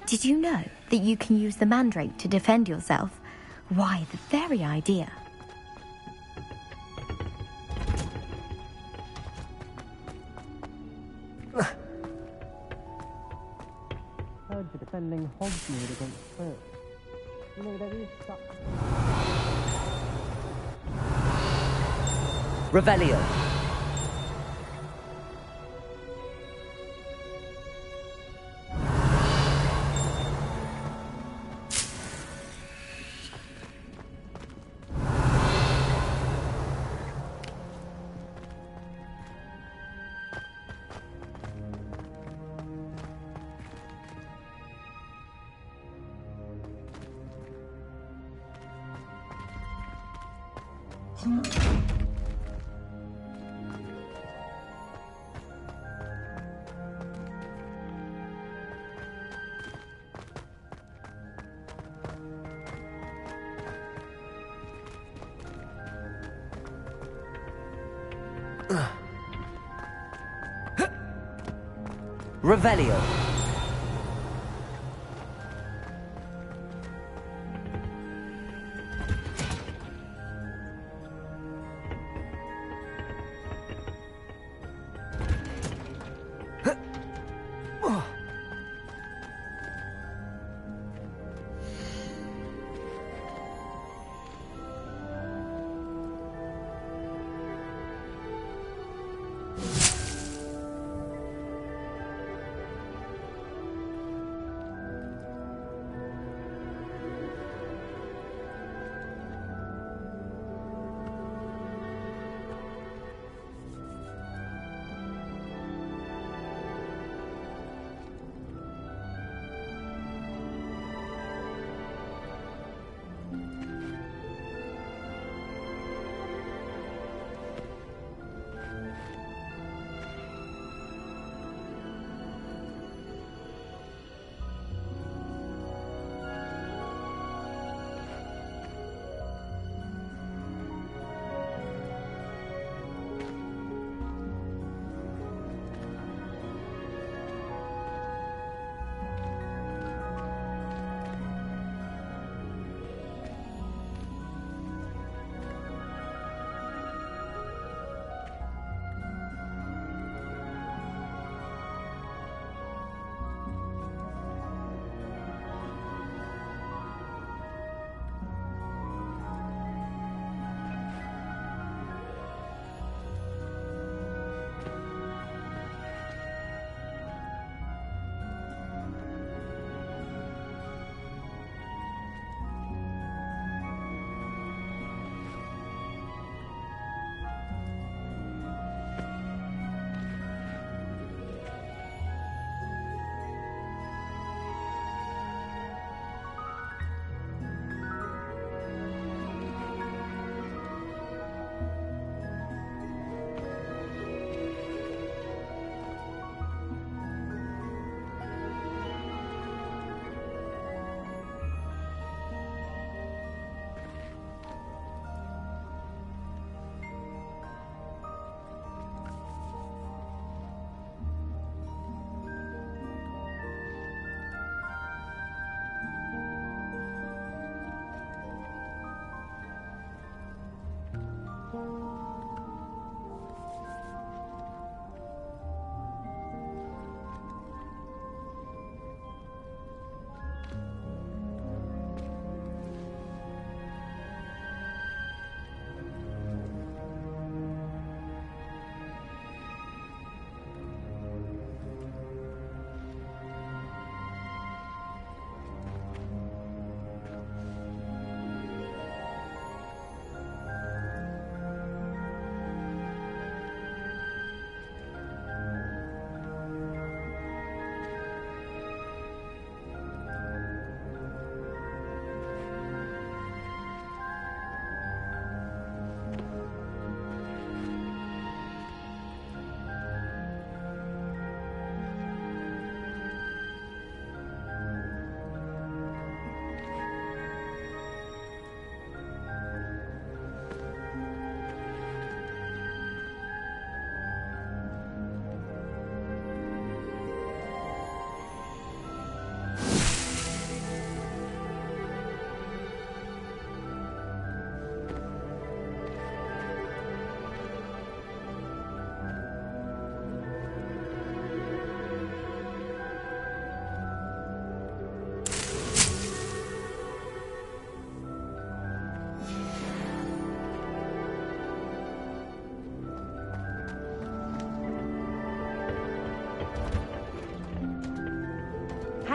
Did you know that you can use the mandrake to defend yourself? Why, the very idea. Heard you're defending Hogsmeade against Spirit. You know, there is such... Revelio. Revelio.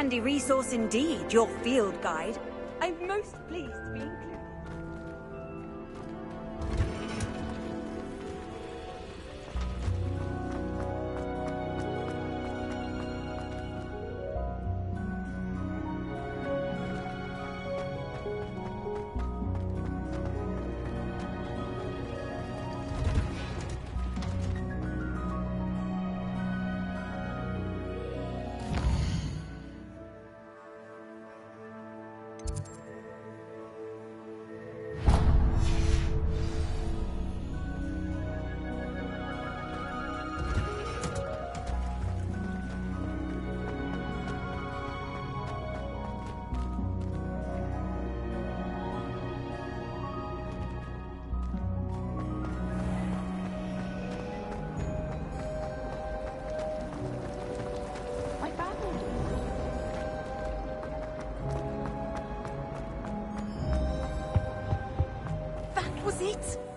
handy resource indeed, your field guide. I'm most pleased to be included.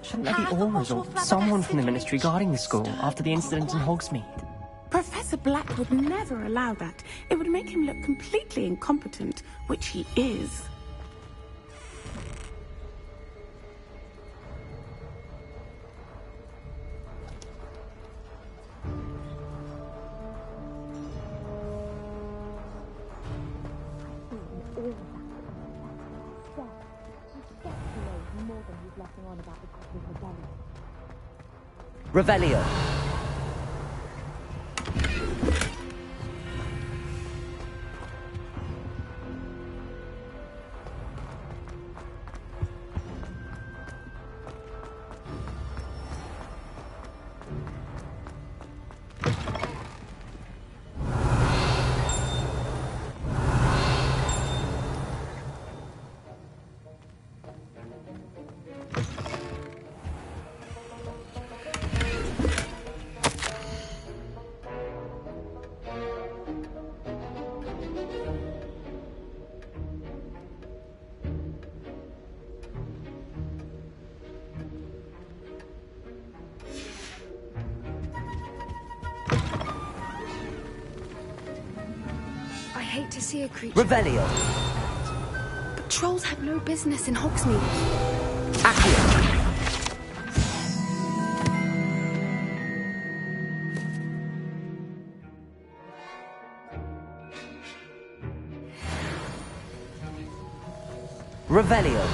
Shouldn't there be orders or someone from the Ministry guarding the school after the incident in Hogsmeade? Professor Black would never allow that. It would make him look completely incompetent, which he is. Revelio. I hate to see a creature. Revelio. But trolls have no business in Hogsmeade. Accio. Revelio.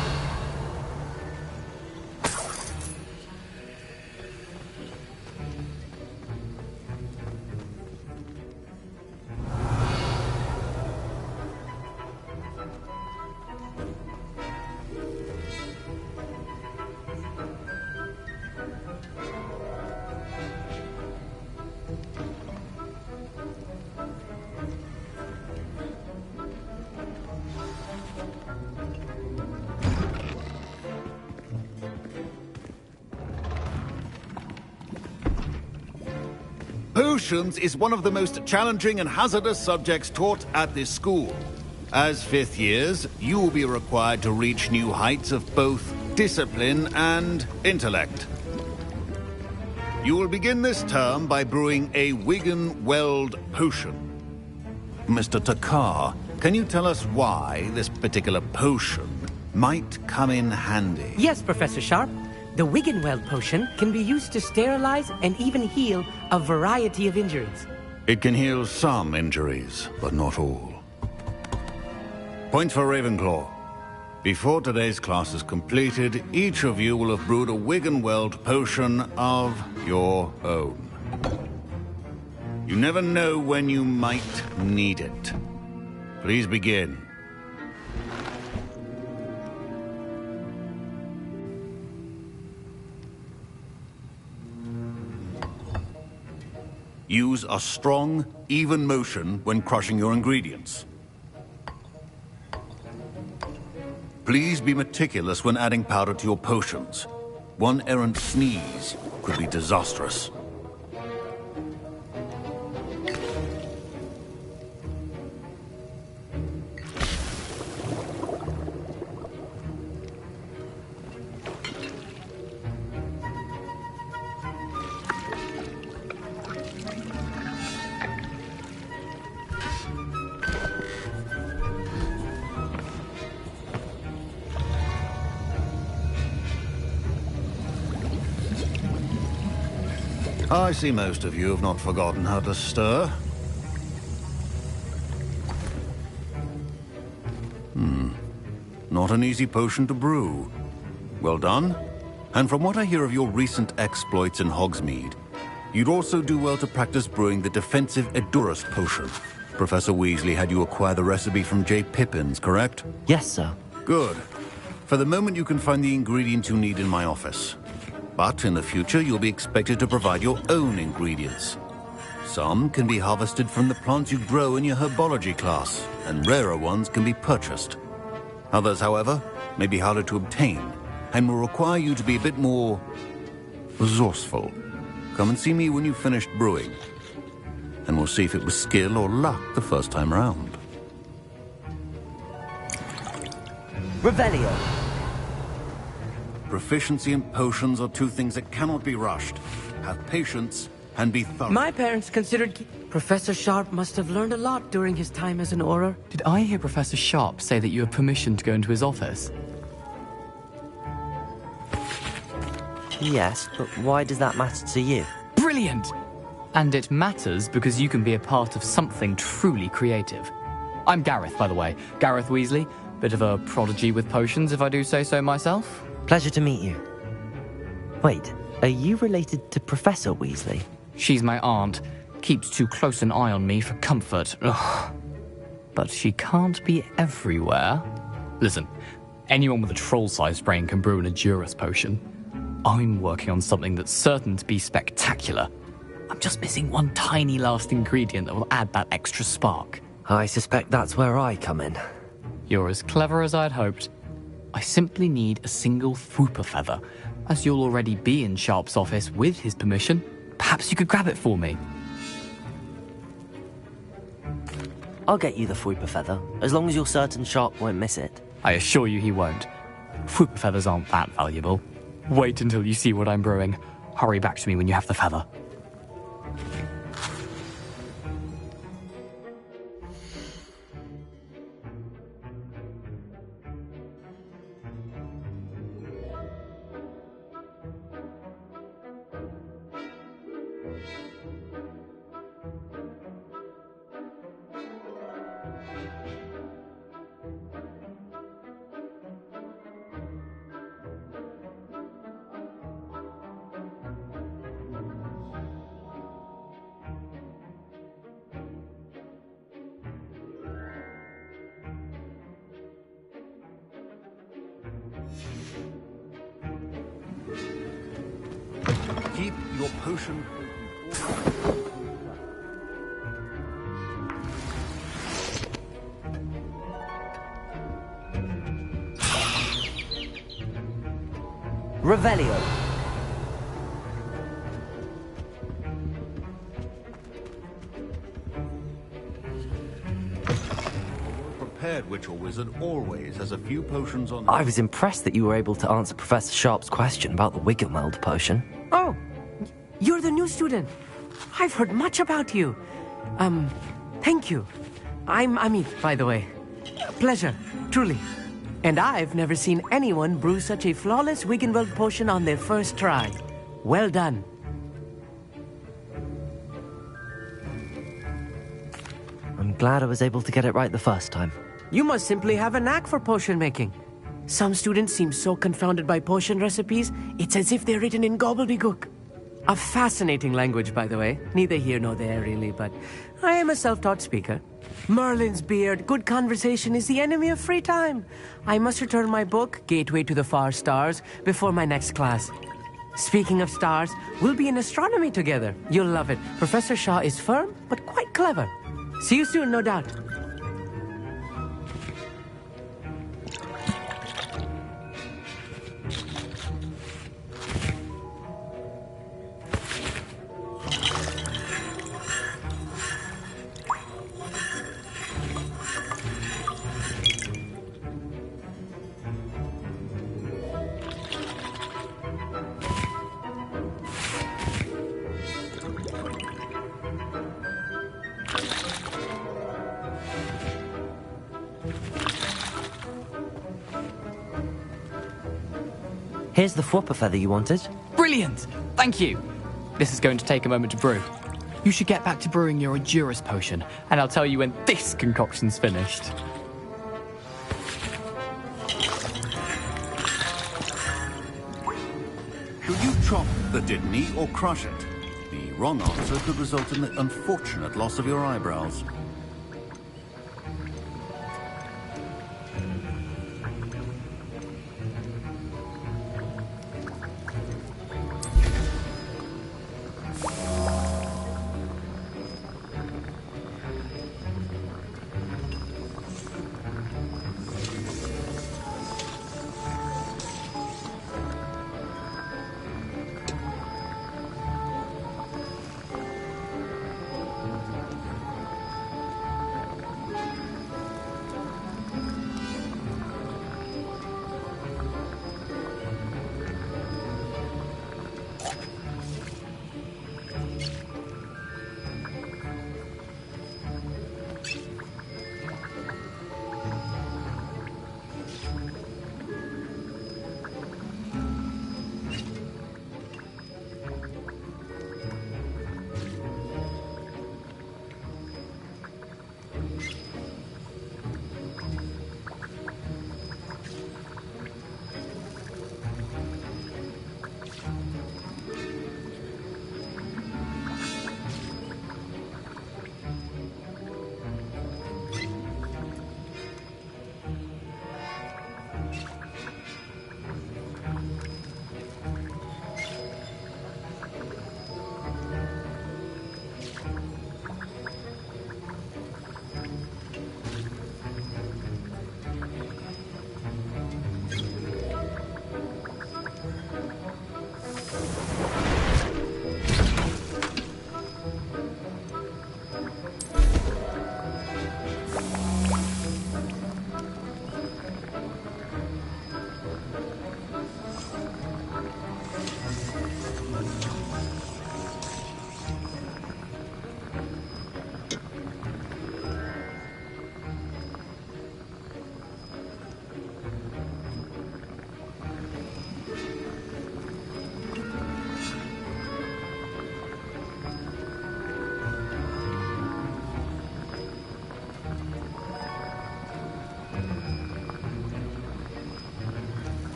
Potions is one of the most challenging and hazardous subjects taught at this school. As fifth years, you will be required to reach new heights of both discipline and intellect. You will begin this term by brewing a Wigan-Weld potion. Mr. Takar, can you tell us why this particular potion might come in handy? Yes, Professor Sharp. The Wigan-Weld potion can be used to sterilize and even heal a variety of injuries. It can heal some injuries, but not all. Point for Ravenclaw. Before today's class is completed, each of you will have brewed a Wigan-Weld potion of your own. You never know when you might need it. Please begin. Use a strong, even motion when crushing your ingredients. Please be meticulous when adding powder to your potions. One errant sneeze could be disastrous. I see most of you have not forgotten how to stir. Not an easy potion to brew. Well done. And from what I hear of your recent exploits in Hogsmeade, you'd also do well to practice brewing the defensive Edurus potion. Professor Weasley had you acquire the recipe from J. Pippin's, correct? Yes, sir. Good. For the moment, you can find the ingredients you need in my office. But in the future, you'll be expected to provide your own ingredients. Some can be harvested from the plants you grow in your herbology class, and rarer ones can be purchased. Others, however, may be harder to obtain, and will require you to be a bit more resourceful. Come and see me when you've finished brewing, and we'll see if it was skill or luck the first time around. Revelio. Proficiency and potions are two things that cannot be rushed. Have patience and be thorough. My parents considered... Professor Sharp must have learned a lot during his time as an Auror. Did I hear Professor Sharp say that you have permission to go into his office? Yes, but why does that matter to you? Brilliant! And it matters because you can be a part of something truly creative. I'm Gareth, by the way. Gareth Weasley. Bit of a prodigy with potions, if I do say so myself. Pleasure to meet you. Wait, are you related to Professor Weasley? She's my aunt. Keeps too close an eye on me for comfort. Ugh. But she can't be everywhere. Listen, anyone with a troll-sized brain can brew an Edurus potion. I'm working on something that's certain to be spectacular. I'm just missing one tiny last ingredient that will add that extra spark. I suspect that's where I come in. You're as clever as I'd hoped. I simply need a single Fwooper feather. As you'll already be in Sharp's office with his permission, perhaps you could grab it for me. I'll get you the Fwooper feather, as long as you're certain Sharp won't miss it. I assure you he won't. Fwooper feathers aren't that valuable. Wait until you see what I'm brewing. Hurry back to me when you have the feather. Keep your potion. Revelio. Prepared witch or wizard always has a few potions on. I was impressed that you were able to answer Professor Sharp's question about the Wiggenweld potion. Oh, you're the new student. I've heard much about you. Thank you. I'm Amit, by the way. Pleasure, truly. And I've never seen anyone brew such a flawless Wiggenweld potion on their first try. Well done. I'm glad I was able to get it right the first time. You must simply have a knack for potion making. Some students seem so confounded by potion recipes, it's as if they're written in gobbledygook. A fascinating language, by the way. Neither here nor there, really, but I am a self-taught speaker. Merlin's beard, good conversation is the enemy of free time. I must return my book, Gateway to the Far Stars, before my next class. Speaking of stars, we'll be in astronomy together. You'll love it. Professor Shaw is firm, but quite clever. See you soon, no doubt. Here's the Fwooper feather you wanted. Brilliant! Thank you. This is going to take a moment to brew. You should get back to brewing your Endurance potion, and I'll tell you when this concoction's finished. Should you chop the Didney or crush it? The wrong answer could result in the unfortunate loss of your eyebrows.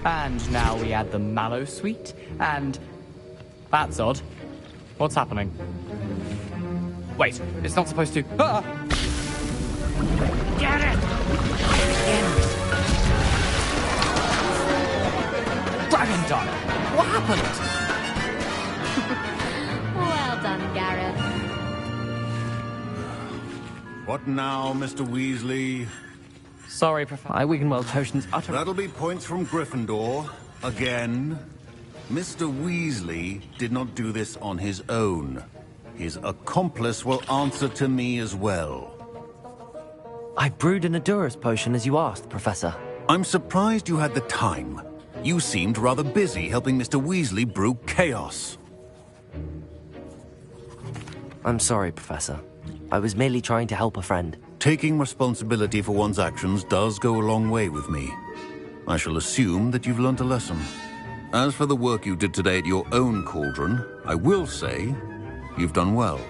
And now we add the mallow sweet, and... That's odd. What's happening? Wait, it's not supposed to... Ah! Get it! Dragon Done! What happened? Well done, Gareth. What now, Mr. Weasley? Sorry, Professor. I Wiggenweld potions utter... That'll be points from Gryffindor. Again. Mr. Weasley did not do this on his own. His accomplice will answer to me as well. I brewed an Endurance potion as you asked, Professor. I'm surprised you had the time. You seemed rather busy helping Mr. Weasley brew chaos. I'm sorry, Professor. I was merely trying to help a friend. Taking responsibility for one's actions does go a long way with me. I shall assume that you've learnt a lesson. As for the work you did today at your own cauldron, I will say you've done well.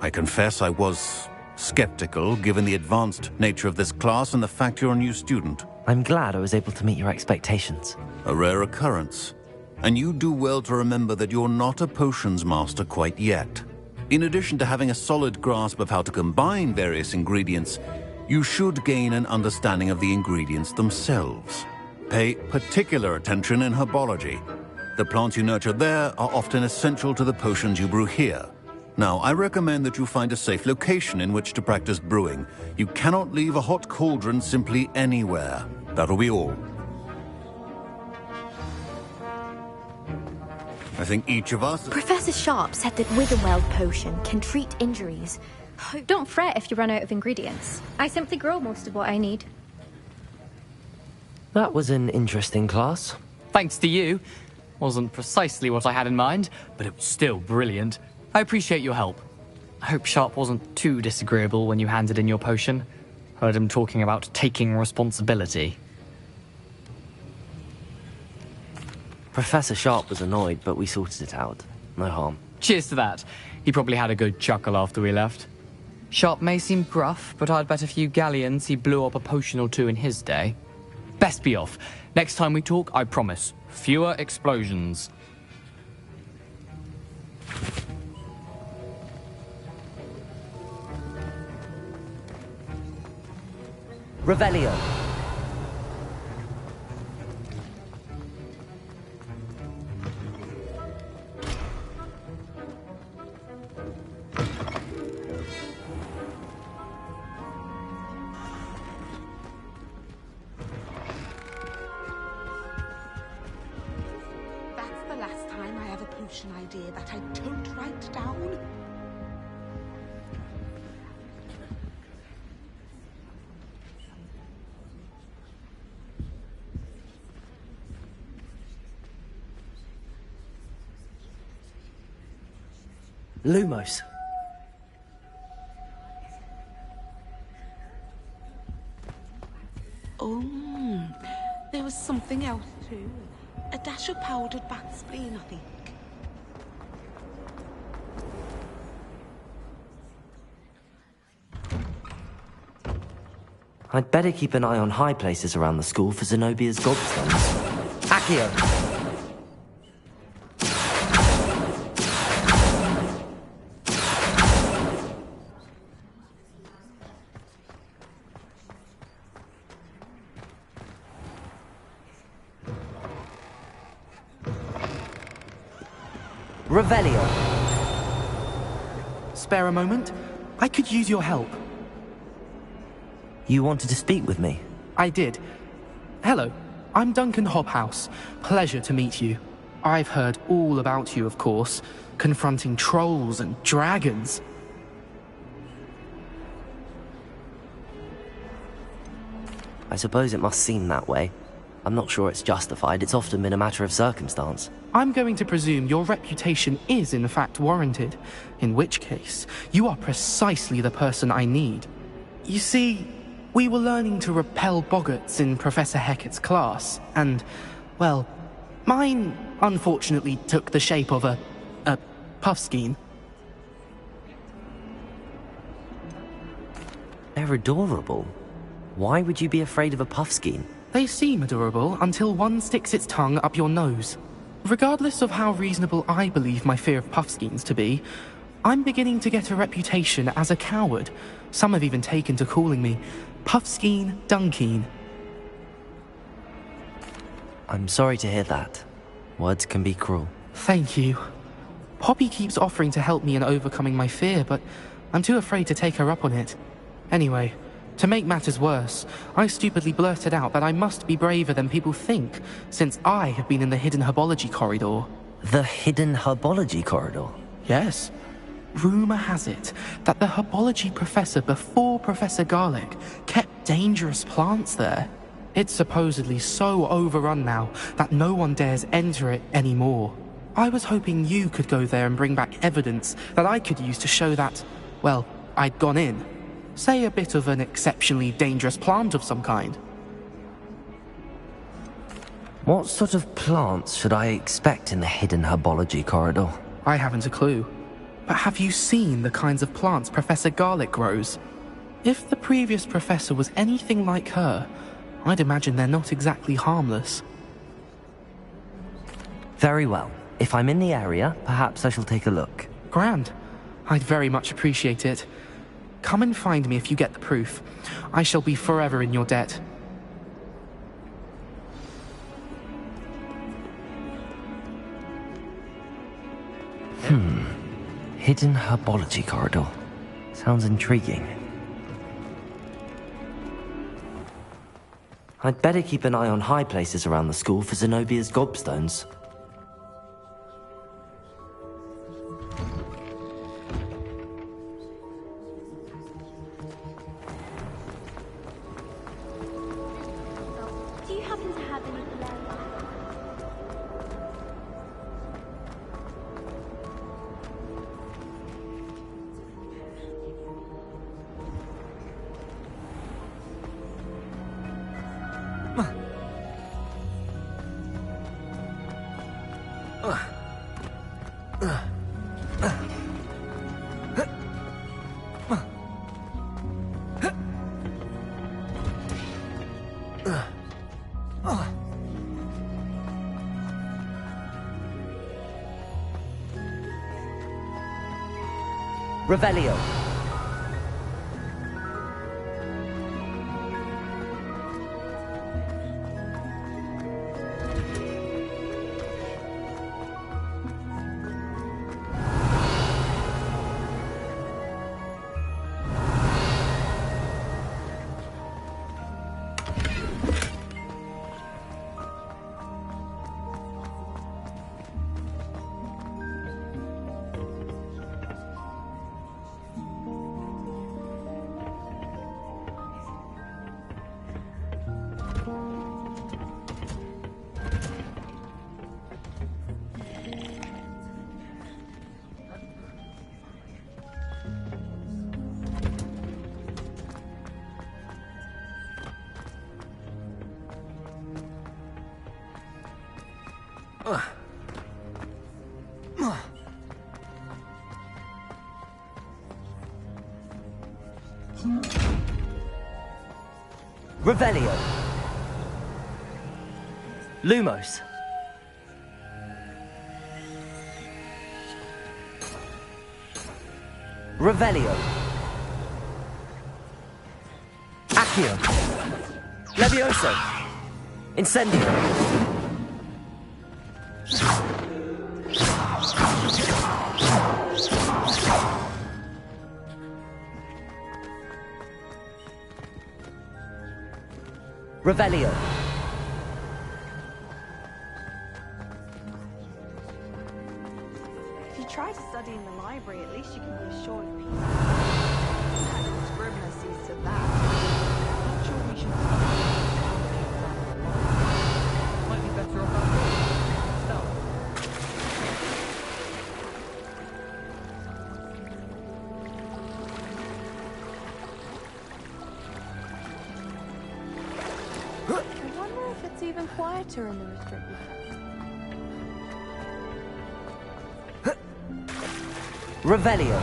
I confess I was skeptical, given the advanced nature of this class and the fact you're a new student. I'm glad I was able to meet your expectations. A rare occurrence. And you do well to remember that you're not a potions master quite yet. In addition to having a solid grasp of how to combine various ingredients, you should gain an understanding of the ingredients themselves. Pay particular attention in herbology. The plants you nurture there are often essential to the potions you brew here. Now, I recommend that you find a safe location in which to practice brewing. You cannot leave a hot cauldron simply anywhere. That'll be all. I think each of us... Professor Sharp said that Witherweld potion can treat injuries. Don't fret if you run out of ingredients. I simply grow most of what I need. That was an interesting class. Thanks to you. Wasn't precisely what I had in mind, but it was still brilliant. I appreciate your help. I hope Sharp wasn't too disagreeable when you handed in your potion. Heard him talking about taking responsibility. Professor Sharp was annoyed, but we sorted it out. No harm. Cheers to that. He probably had a good chuckle after we left. Sharp may seem gruff, but I'd bet a few galleons he blew up a potion or two in his day. Best be off. Next time we talk, I promise, fewer explosions. Revelio. That's the last time I have a potion idea that I don't write down. Lumos. Oh, there was something else too. A dash of powdered bat spleen, I think. I'd better keep an eye on high places around the school for Zenobia's gobstones. Accio! Revelio. Spare a moment? I could use your help. You wanted to speak with me? I did. Hello, I'm Duncan Hobhouse. Pleasure to meet you. I've heard all about you, of course, confronting trolls and dragons. I suppose it must seem that way. I'm not sure it's justified. It's often been a matter of circumstance. I'm going to presume your reputation is in fact warranted, in which case, you are precisely the person I need. You see, we were learning to repel boggarts in Professor Hecat's class, and, well, mine unfortunately took the shape of a puffskein. They're adorable. Why would you be afraid of a puffskein? They seem adorable until one sticks its tongue up your nose. Regardless of how reasonable I believe my fear of puffskeins to be, I'm beginning to get a reputation as a coward. Some have even taken to calling me Puffskein Dunkeen. I'm sorry to hear that. Words can be cruel. Thank you. Poppy keeps offering to help me in overcoming my fear, but I'm too afraid to take her up on it. Anyway, to make matters worse, I stupidly blurted out that I must be braver than people think, since I have been in the hidden herbology corridor. The hidden herbology corridor? Yes. Rumour has it that the herbology professor before Professor Garlic kept dangerous plants there. It's supposedly so overrun now that no one dares enter it anymore. I was hoping you could go there and bring back evidence that I could use to show that, well, I'd gone in. Say a bit of an exceptionally dangerous plant of some kind. What sort of plants should I expect in the hidden herbology corridor? I haven't a clue. But have you seen the kinds of plants Professor Garlic grows? If the previous professor was anything like her, I'd imagine they're not exactly harmless. Very well. If I'm in the area, perhaps I shall take a look. Grand. I'd very much appreciate it. Come and find me if you get the proof. I shall be forever in your debt. Hidden herbology corridor. Sounds intriguing. I'd better keep an eye on high places around the school for Zenobia's gobstones. Do you happen to have any Valerian? Revelio. Revelio. Lumos. Revelio. Accio. Levioso. Incendio. Revelio. If you try to study in the library, at least you can be assured of peace. And Scrivener sees to that. I'm not sure we should Might be better off out. I wonder if it's even quieter in the restricted. Revelio.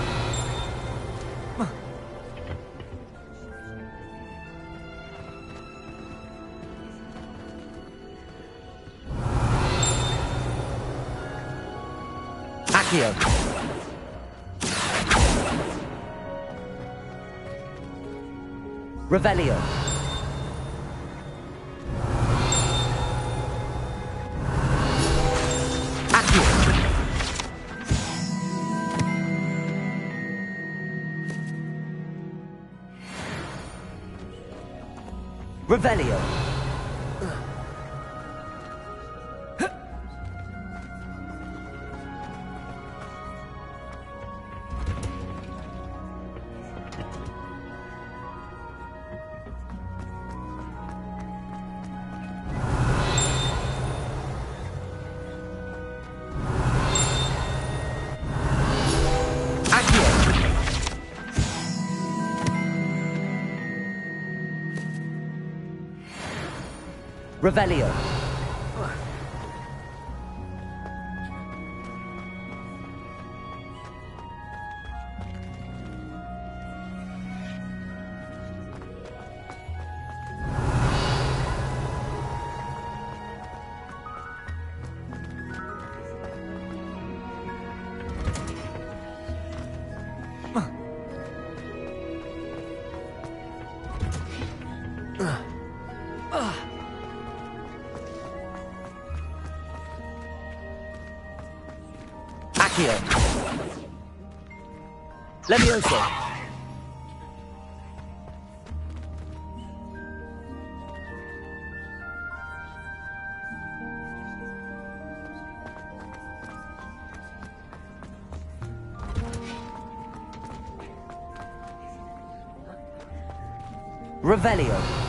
Accio. Revelio. Revelio. Revelio. Accio. Levioso. Revelio.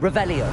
Revelio.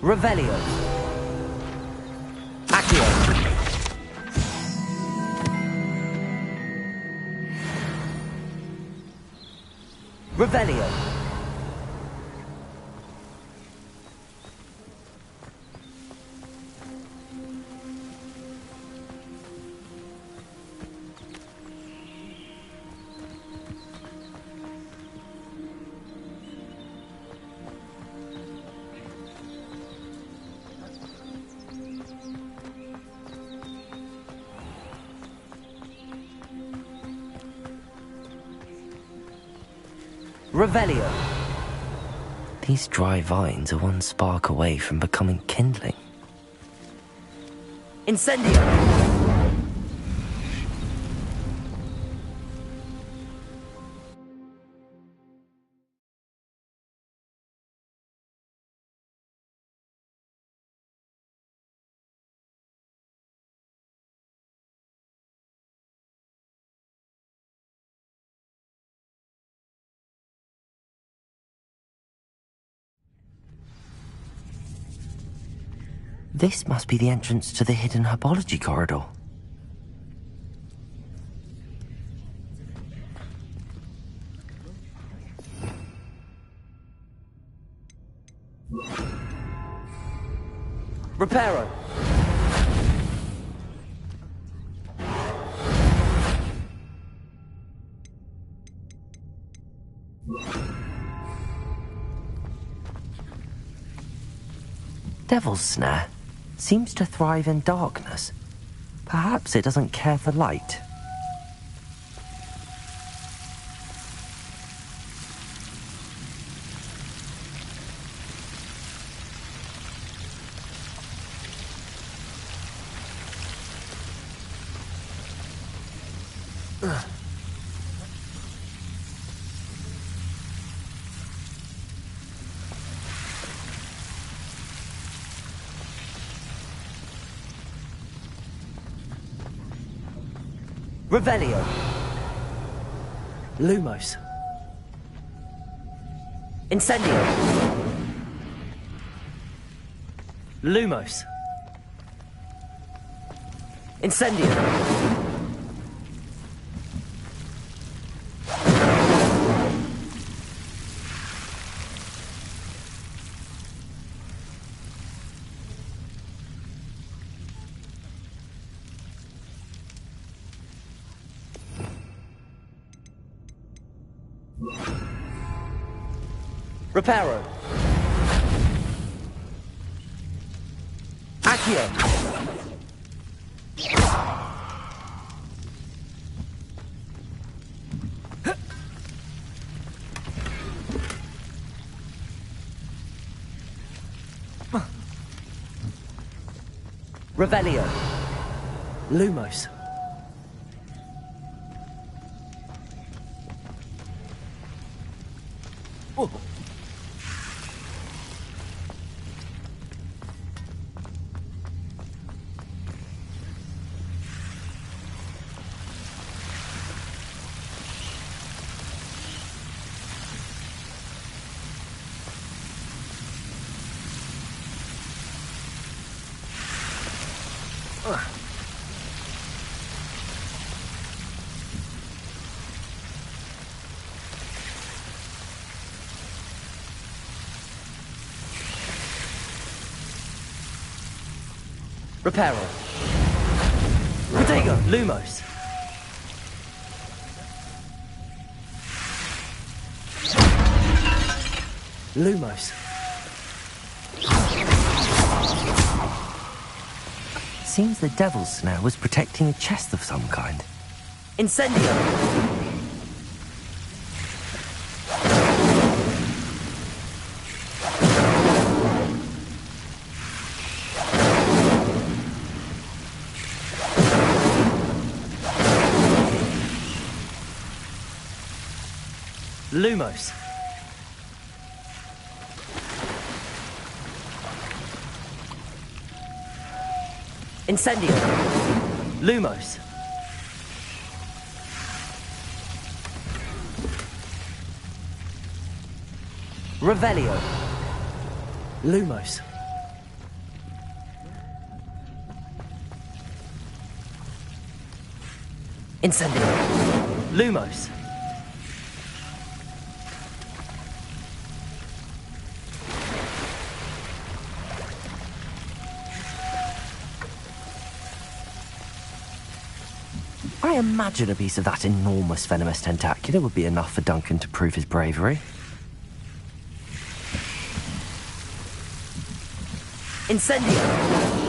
Revelio. Accio. Revelio. Revelio. These dry vines are one spark away from becoming kindling. Incendio! This must be the entrance to the hidden herbology corridor. Reparo. devil's snare seems to thrive in darkness. Perhaps it doesn't care for light. Revelio. Lumos. Incendio. Lumos. Incendio. Reparo. Accio. Revelio. Lumos. Oh. Reparo. Protego. Lumos. Lumos. Seems the devil's snare was protecting a chest of some kind. Incendio. Lumos. Incendio. Lumos. Revelio. Lumos. Incendio. Lumos. I imagine a piece of that enormous venomous tentacular would be enough for Duncan to prove his bravery. Incendio!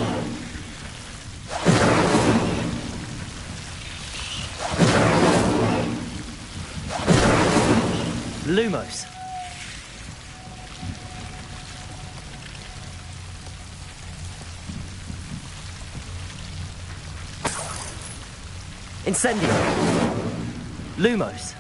Lumos. Incendio. Lumos.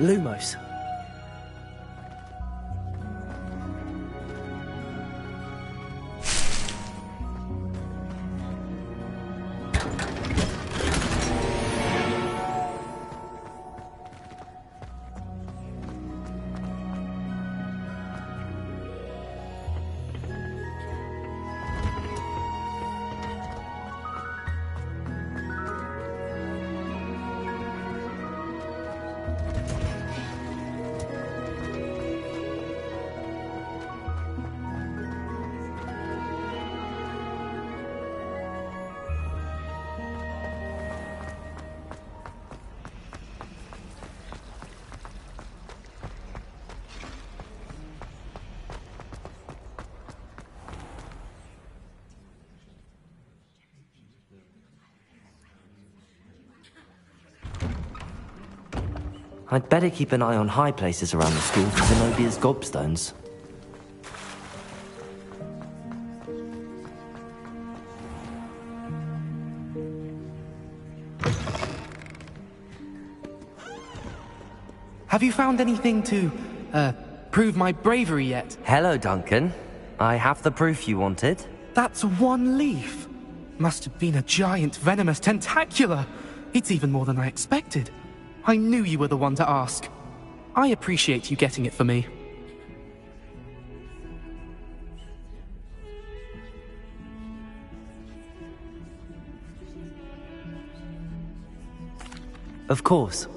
Lumos. I'd better keep an eye on high places around the school for Zenobia's gobstones. Have you found anything to, prove my bravery yet? Hello, Duncan. I have the proof you wanted. That's one leaf. Must have been a giant venomous tentacula. It's even more than I expected. I knew you were the one to ask. I appreciate you getting it for me. Of course.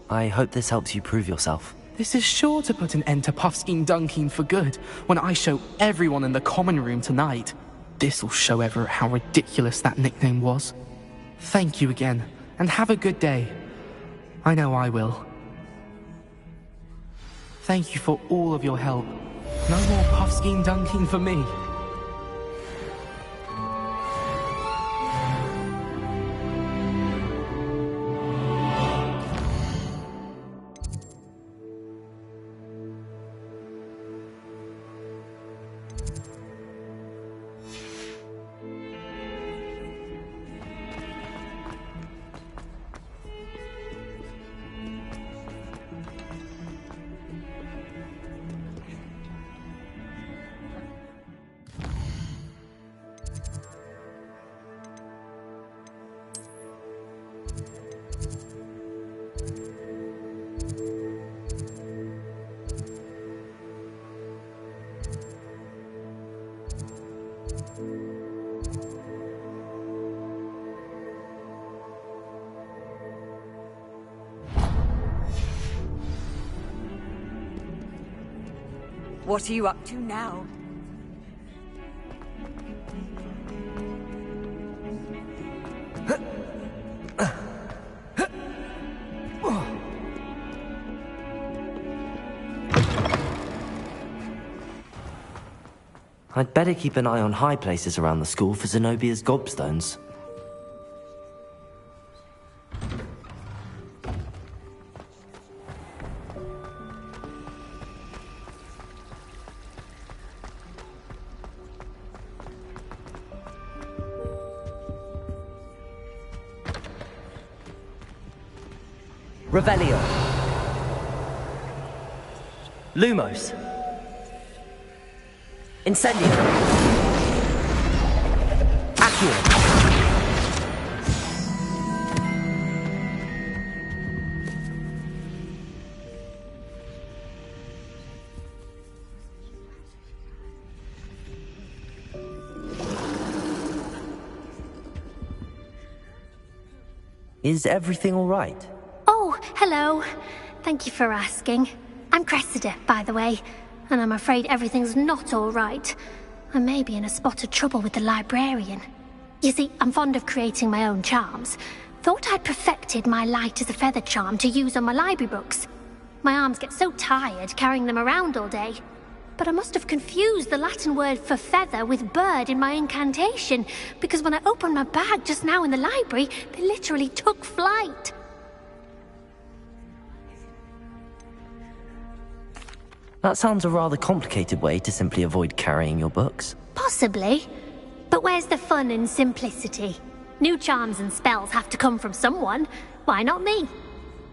I hope this helps you prove yourself. This is sure to put an end to Puffskein Dunkeen for good when I show everyone in the common room tonight. This'll show Everett how ridiculous that nickname was. Thank you again, and have a good day. I know I will. Thank you for all of your help. No more Puffskein Dunkeen for me. What are you up to now? I'd better keep an eye on high places around the school for Zenobia's gobstones. Revelio. Lumos. Incendio. Accio. Is everything all right? Oh, hello. Thank you for asking. I'm Cressida, by the way, and I'm afraid everything's not all right. I may be in a spot of trouble with the librarian. You see, I'm fond of creating my own charms. Thought I'd perfected my light as a feather charm to use on my library books. My arms get so tired carrying them around all day. But I must have confused the Latin word for feather with bird in my incantation, because when I opened my bag just now in the library, they literally took flight. That sounds a rather complicated way to simply avoid carrying your books. Possibly. But where's the fun in simplicity? New charms and spells have to come from someone. Why not me?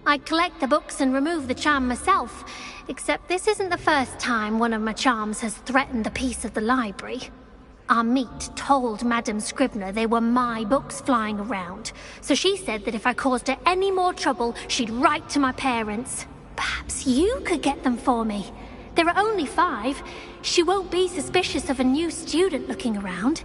I'd collect the books and remove the charm myself, except this isn't the first time one of my charms has threatened the peace of the library. Our meet told Madame Scribner they were my books flying around, so she said that if I caused her any more trouble, she'd write to my parents. Perhaps you could get them for me. There are only 5. She won't be suspicious of a new student looking around.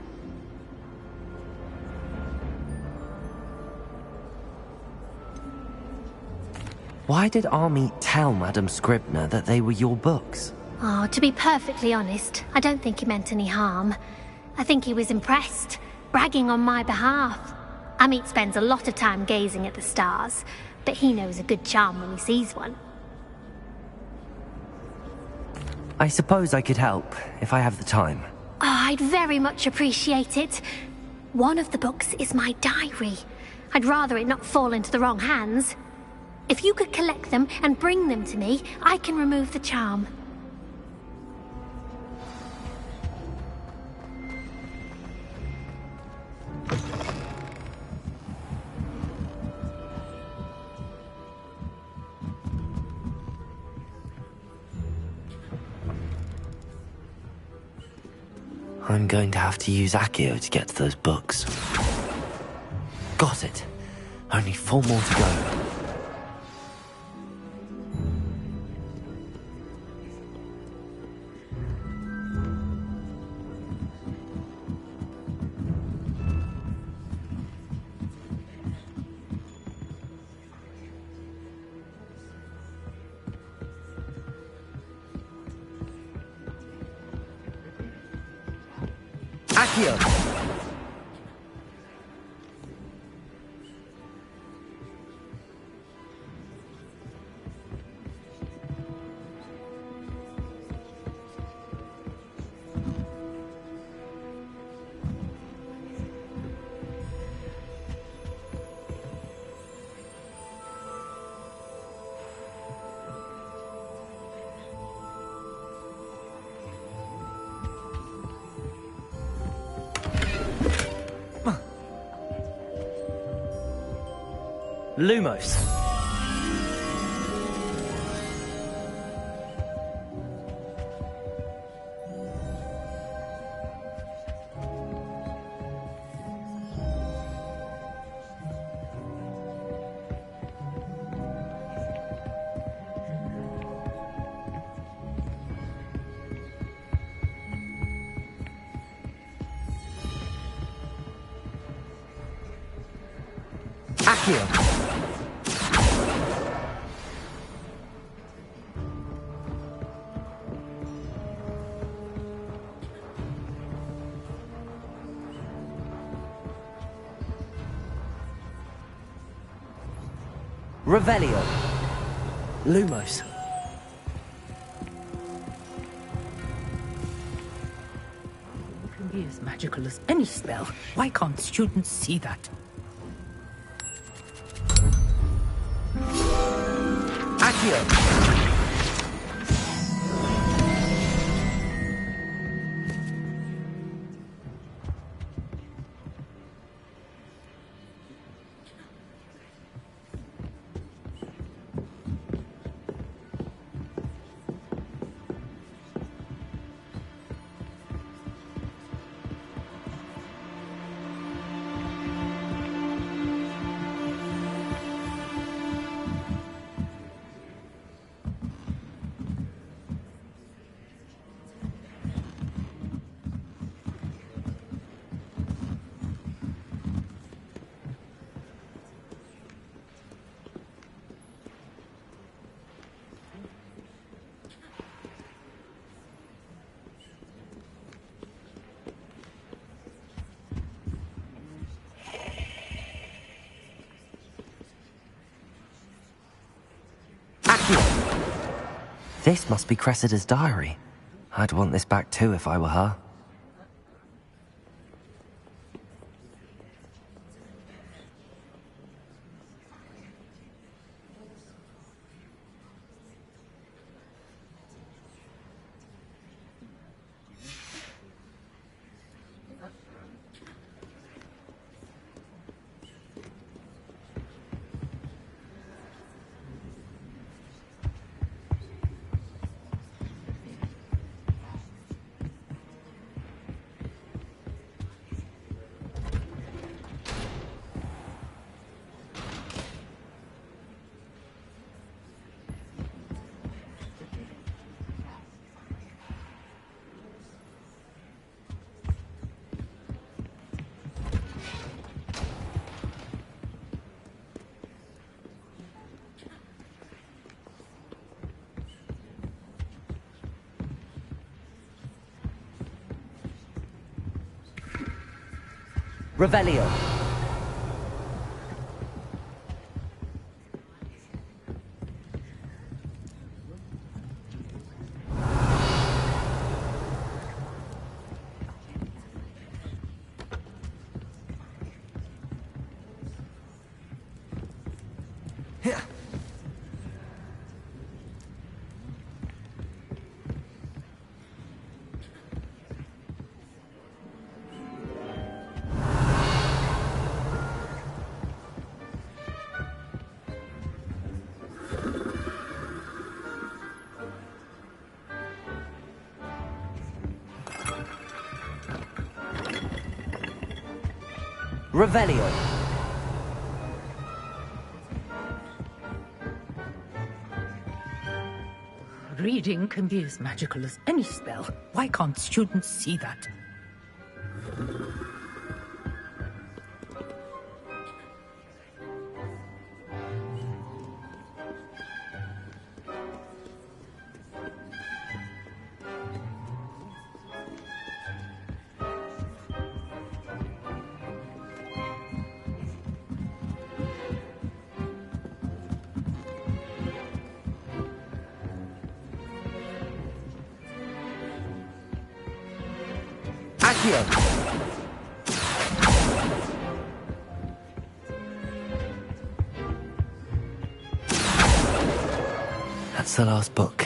Why did Army tell Madame Scribner that they were your books? Oh, to be perfectly honest, I don't think he meant any harm. I think he was impressed, bragging on my behalf. Amit spends a lot of time gazing at the stars, but he knows a good charm when he sees one. I suppose I could help, if I have the time. Oh, I'd very much appreciate it. One of the books is my diary. I'd rather it not fall into the wrong hands. If you could collect them and bring them to me, I can remove the charm. I'm going to have to use Accio to get to those books. Got it. Only 4 more to go. Accio! Lumos. Accio. Revelio. Lumos. It can be as magical as any spell. Why can't students see that? Accio. This must be Cressida's diary. I'd want this back too if I were her. Revelio. Revelio. Reading can be as magical as any spell. Why can't students see that? That's the last book.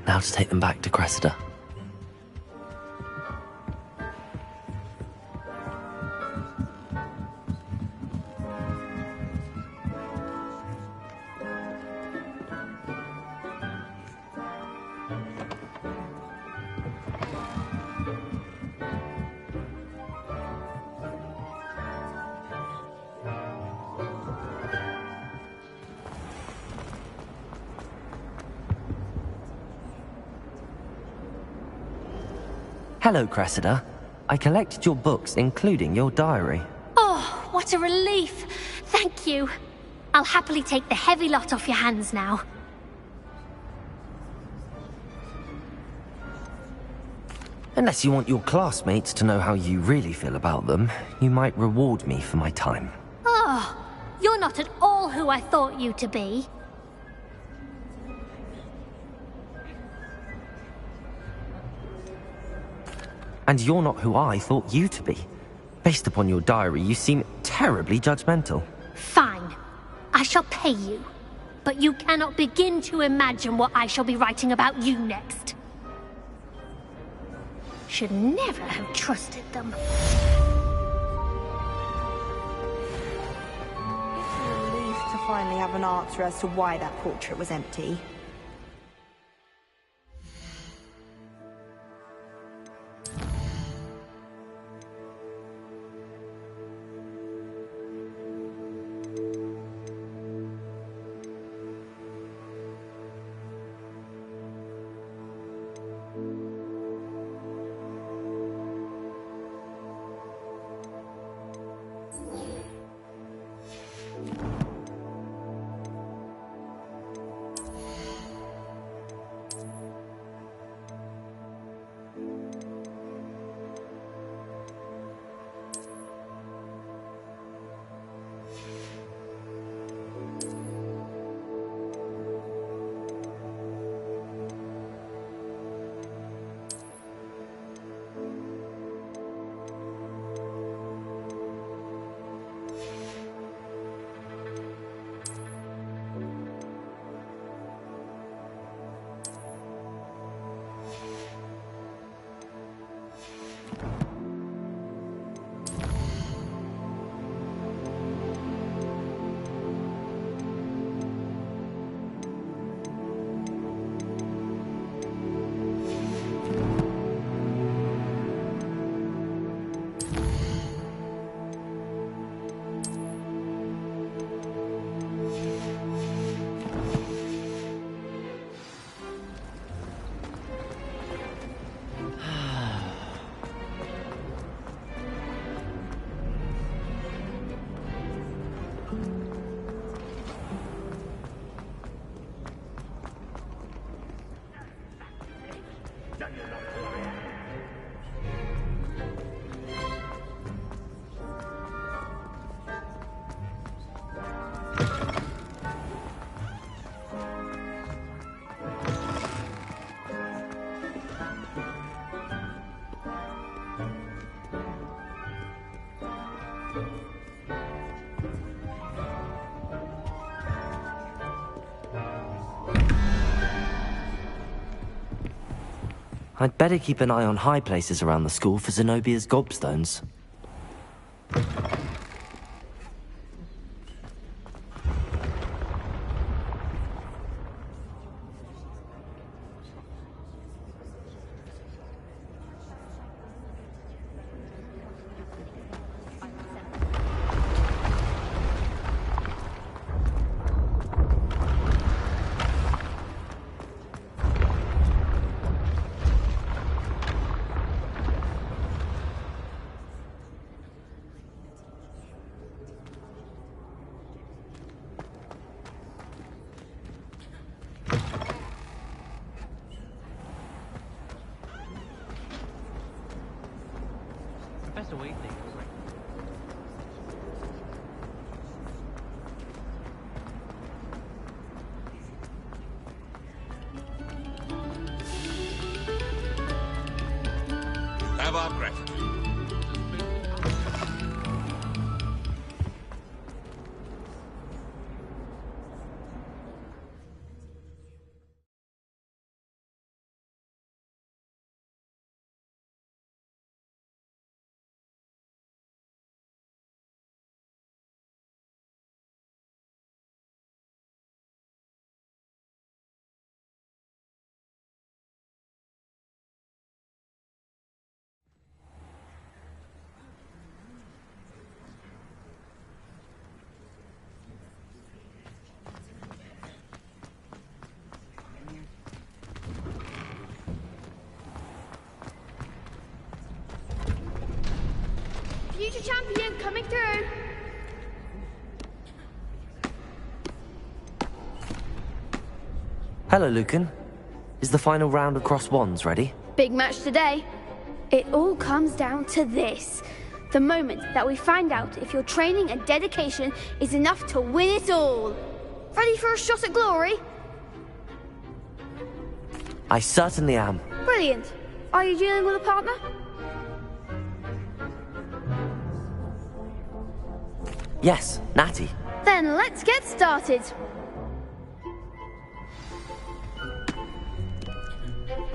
Now to take them back to Cressida. Hello, Cressida. I collected your books, including your diary. Oh, what a relief. Thank you. I'll happily take the heavy lot off your hands now. Unless you want your classmates to know how you really feel about them, you might reward me for my time. Oh, you're not at all who I thought you to be. And you're not who I thought you to be. Based upon your diary, you seem terribly judgmental. Fine. I shall pay you. But you cannot begin to imagine what I shall be writing about you next. Should never have trusted them. It's a relief to finally have an answer as to why that portrait was empty. I'd better keep an eye on high places around the school for Zenobia's gobstones. Professor Weasley. Have our gratitude. Future champion coming through. Hello, Lucan. Is the final round across wands ready? Big match today. It all comes down to this. The moment that we find out if your training and dedication is enough to win it all. Ready for a shot at glory? I certainly am. Brilliant. Are you dealing with a partner? Yes, Natty. Then let's get started.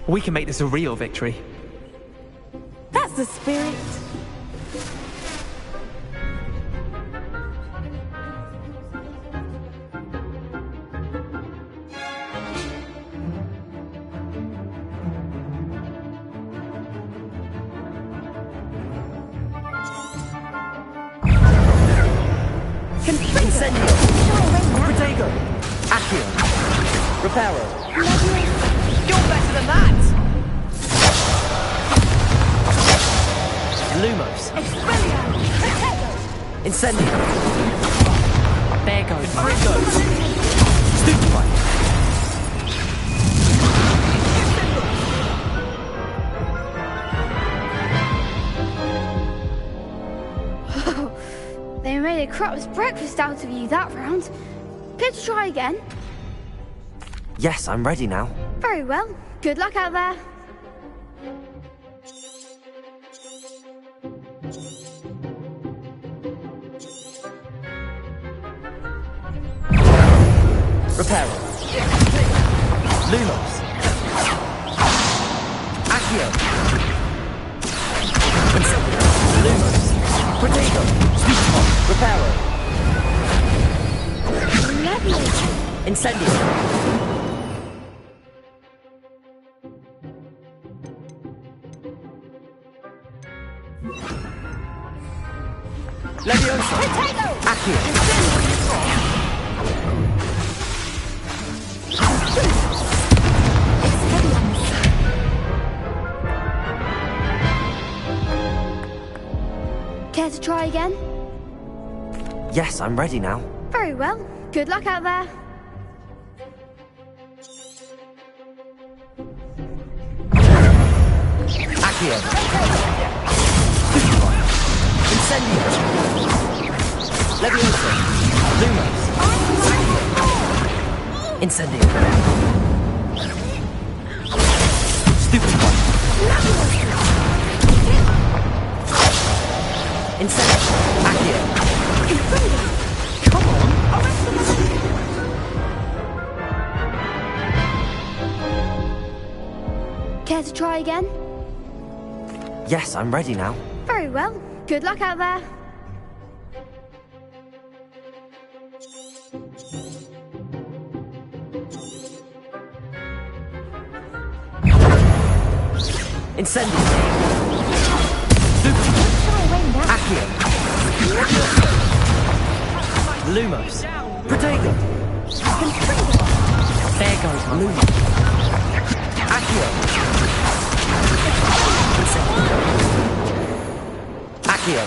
We can make this a real victory. That's the spirit. Incendio! Protego! Accio! Reparo! You're better than that! Lumos! Expelliarmus! Protego! Incendio! There goes. Frigo! Stupefy! They made a crap's breakfast out of you that round. Care to try again? Yes, I'm ready now. Very well. Good luck out there. Reparo! Lumos! Accio! Incendio! Lumos! Protego! Stupefy! Reparo! Incendio! Leviosa! Accio! Care to try again? Yes, I'm ready now. Very well. Good luck out there. Accio! Incendio! Leviosa! Lumos! Incendio! Stupefy! Incendio! Accio! Come on! Care to try again? Yes, I'm ready now. Very well. Good luck out there. Incendio. Accio. Lumos. Protego. There goes my Lumos. Accio. Accio.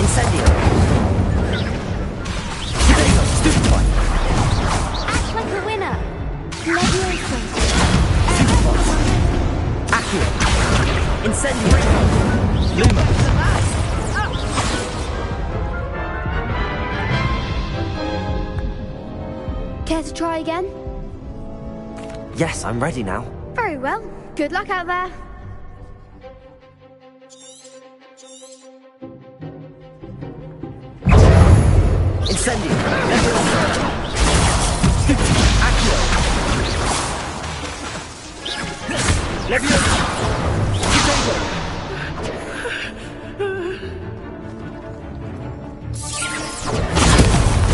Incendio. Protego. Stupefy. Act like a winner. Leviosa. Accio. Incendio. Lumos. Care to try again? Yes, I'm ready now. Very well. Good luck out there. Incendio. Accio. Leviosa. Protego.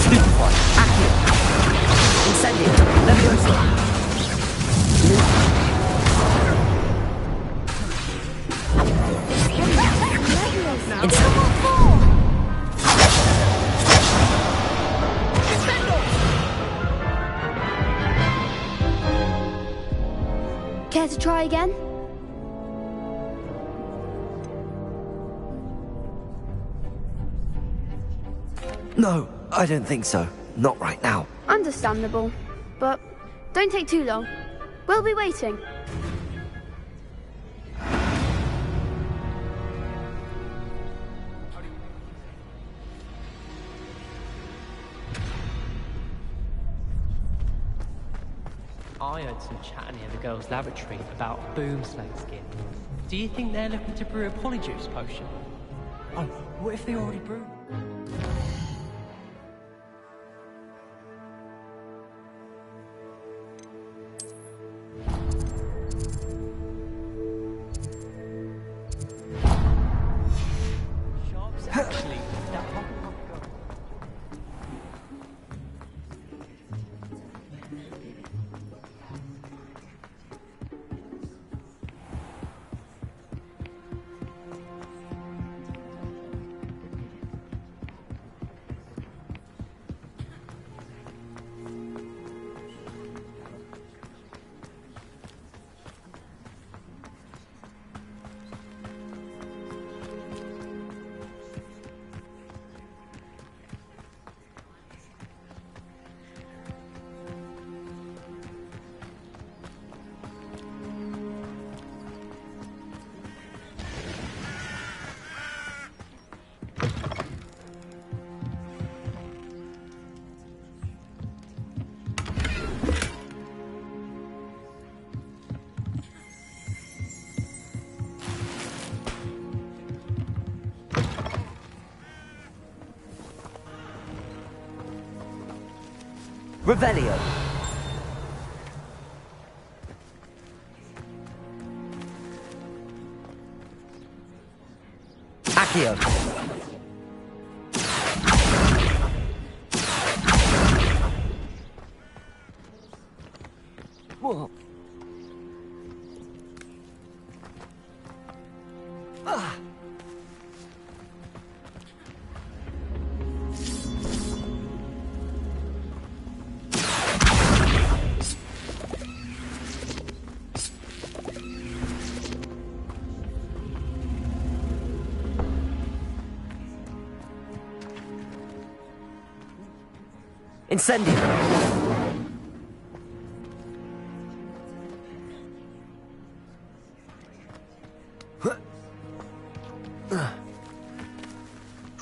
Stupefy. Accio. Incendio. Leviosa. Care to try again? No, I don't think so. Not right now. Understandable. But don't take too long. We'll be waiting. I heard some chat near the girls' laboratory about boomslang skin. Do you think they're looking to brew a polyjuice potion? Oh, what if they already brewed? Shops actually that Revelio. Accio. Whoa. Ah. Incendio.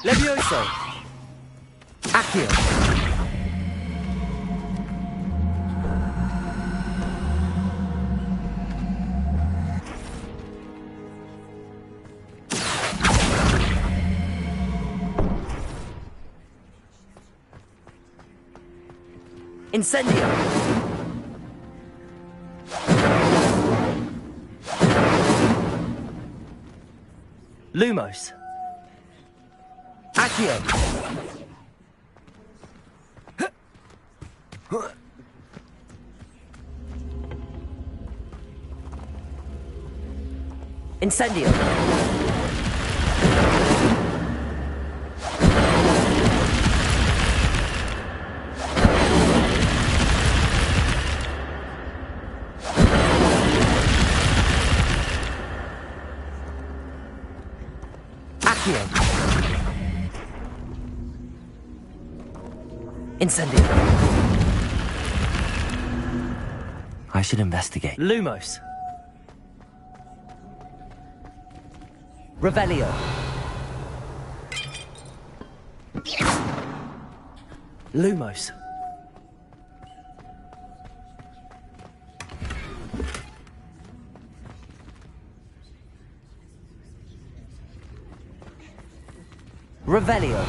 Levioso. Accio. Incendio! Lumos! Accio! Incendio! Accio! Incendio! I should investigate. Lumos! Revelio! Lumos! Revelio!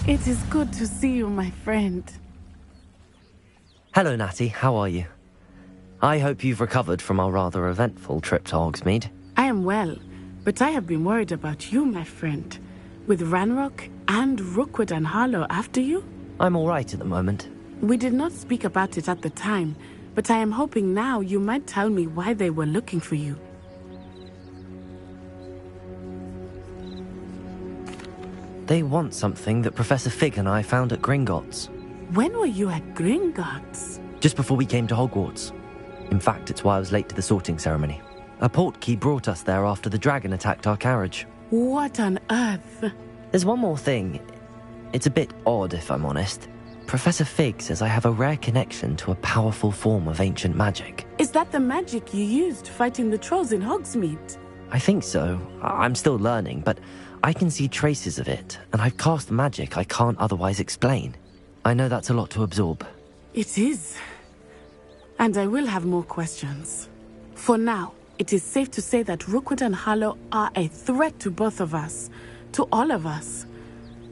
It is good to see you, my friend. Hello, Natty. How are you? I hope you've recovered from our rather eventful trip to Hogsmeade. I am well, but I have been worried about you, my friend. With Ranrock and Rookwood and Harlow after you? I'm all right at the moment. We did not speak about it at the time, but I am hoping now you might tell me why they were looking for you. They want something that Professor Fig and I found at Gringotts. When were you at Gringotts? Just before we came to Hogwarts. In fact, it's why I was late to the sorting ceremony. A portkey brought us there after the dragon attacked our carriage. What on earth? There's one more thing. It's a bit odd, if I'm honest. Professor Fig says I have a rare connection to a powerful form of ancient magic. Is that the magic you used fighting the trolls in Hogsmeade? I think so. I'm still learning, but I can see traces of it, and I've cast magic I can't otherwise explain. I know that's a lot to absorb. It is. And I will have more questions. For now, it is safe to say that Rookwood and Harlow are a threat to both of us, to all of us.